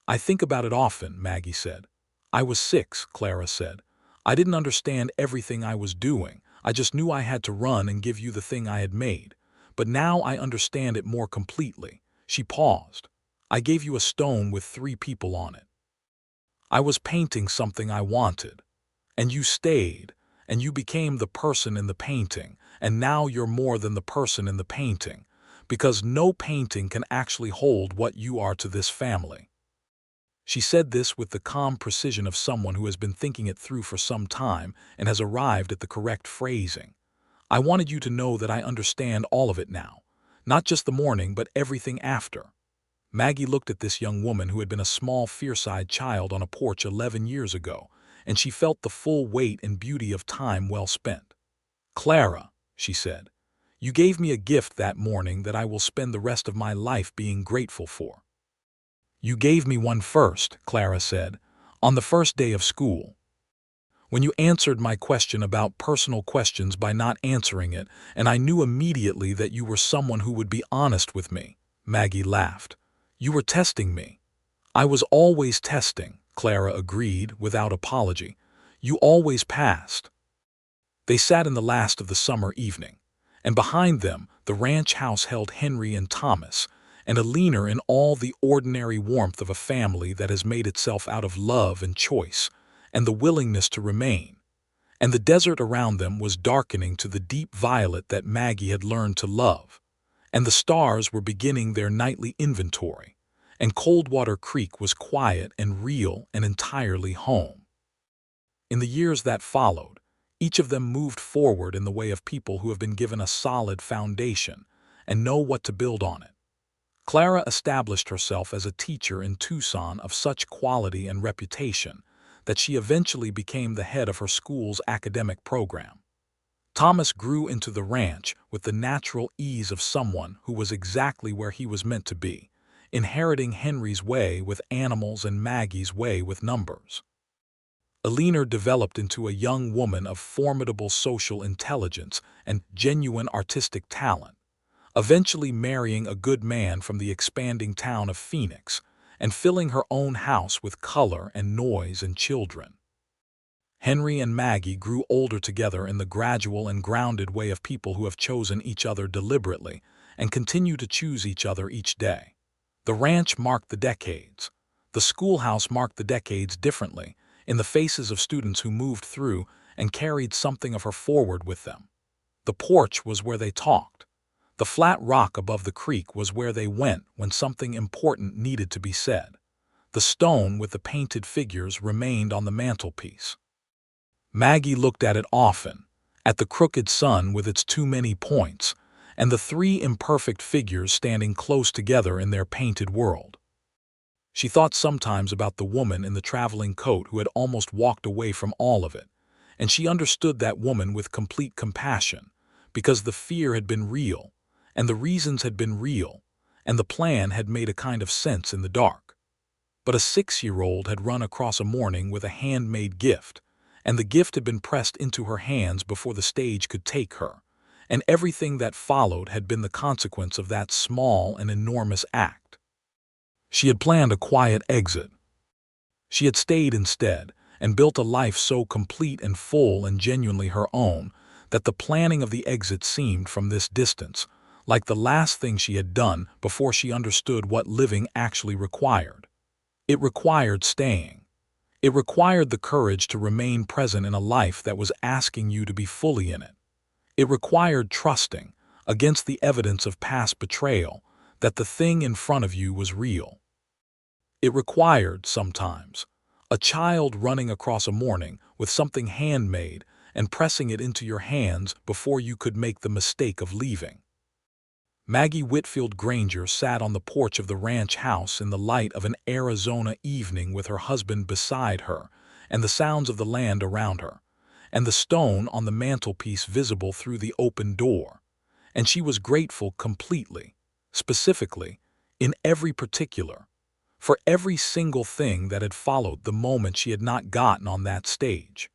Speaker 1: "I think about it often," Maggie said. "I was 6, Clara said. "I didn't understand everything I was doing. I just knew I had to run and give you the thing I had made. But now I understand it more completely." She paused. "I gave you a stone with 3 people on it. I was painting something I wanted. And you stayed, and you became the person in the painting, and now you're more than the person in the painting, because no painting can actually hold what you are to this family." She said this with the calm precision of someone who has been thinking it through for some time and has arrived at the correct phrasing. "I wanted you to know that I understand all of it now, not just the morning, but everything after." Maggie looked at this young woman who had been a small, fierce-eyed child on a porch 11 years ago, and she felt the full weight and beauty of time well spent. "Clara," she said, "you gave me a gift that morning that I will spend the rest of my life being grateful for." "You gave me one first," Clara said, "on the first day of school. When you answered my question about personal questions by not answering it, and I knew immediately that you were someone who would be honest with me." Maggie laughed. "You were testing me." "I was always testing," Clara agreed without apology. "You always passed." They sat in the last of the summer evening, and behind them the ranch house held Henry and Thomas, and Alina in all the ordinary warmth of a family that has made itself out of love and choice, and the willingness to remain. And the desert around them was darkening to the deep violet that Maggie had learned to love, and the stars were beginning their nightly inventory, and Coldwater Creek was quiet and real and entirely home. In the years that followed, each of them moved forward in the way of people who have been given a solid foundation and know what to build on it. Clara established herself as a teacher in Tucson of such quality and reputation that she eventually became the head of her school's academic program. Thomas grew into the ranch with the natural ease of someone who was exactly where he was meant to be, inheriting Henry's way with animals and Maggie's way with numbers. Eleanor developed into a young woman of formidable social intelligence and genuine artistic talent, eventually marrying a good man from the expanding town of Phoenix and filling her own house with color and noise and children. Henry and Maggie grew older together in the gradual and grounded way of people who have chosen each other deliberately and continue to choose each other each day. The ranch marked the decades. The schoolhouse marked the decades differently, in the faces of students who moved through and carried something of her forward with them. The porch was where they talked. The flat rock above the creek was where they went when something important needed to be said. The stone with the painted figures remained on the mantelpiece. Maggie looked at it often, at the crooked sun with its too many points, and the three imperfect figures standing close together in their painted world. She thought sometimes about the woman in the traveling coat who had almost walked away from all of it, and she understood that woman with complete compassion, because the fear had been real, and the reasons had been real, and the plan had made a kind of sense in the dark. But a 6-year-old had run across a morning with a handmade gift, and the gift had been pressed into her hands before the stage could take her, and everything that followed had been the consequence of that small and enormous act. She had planned a quiet exit. She had stayed instead and built a life so complete and full and genuinely her own that the planning of the exit seemed, from this distance, like the last thing she had done before she understood what living actually required. It required staying. It required the courage to remain present in a life that was asking you to be fully in it. It required trusting, against the evidence of past betrayal, that the thing in front of you was real. It required, sometimes, a child running across a morning with something handmade and pressing it into your hands before you could make the mistake of leaving. Maggie Whitfield Granger sat on the porch of the ranch house in the light of an Arizona evening with her husband beside her and the sounds of the land around her, and the stone on the mantelpiece visible through the open door, and she was grateful completely, specifically, in every particular, for every single thing that had followed the moment she had not gotten on that stage.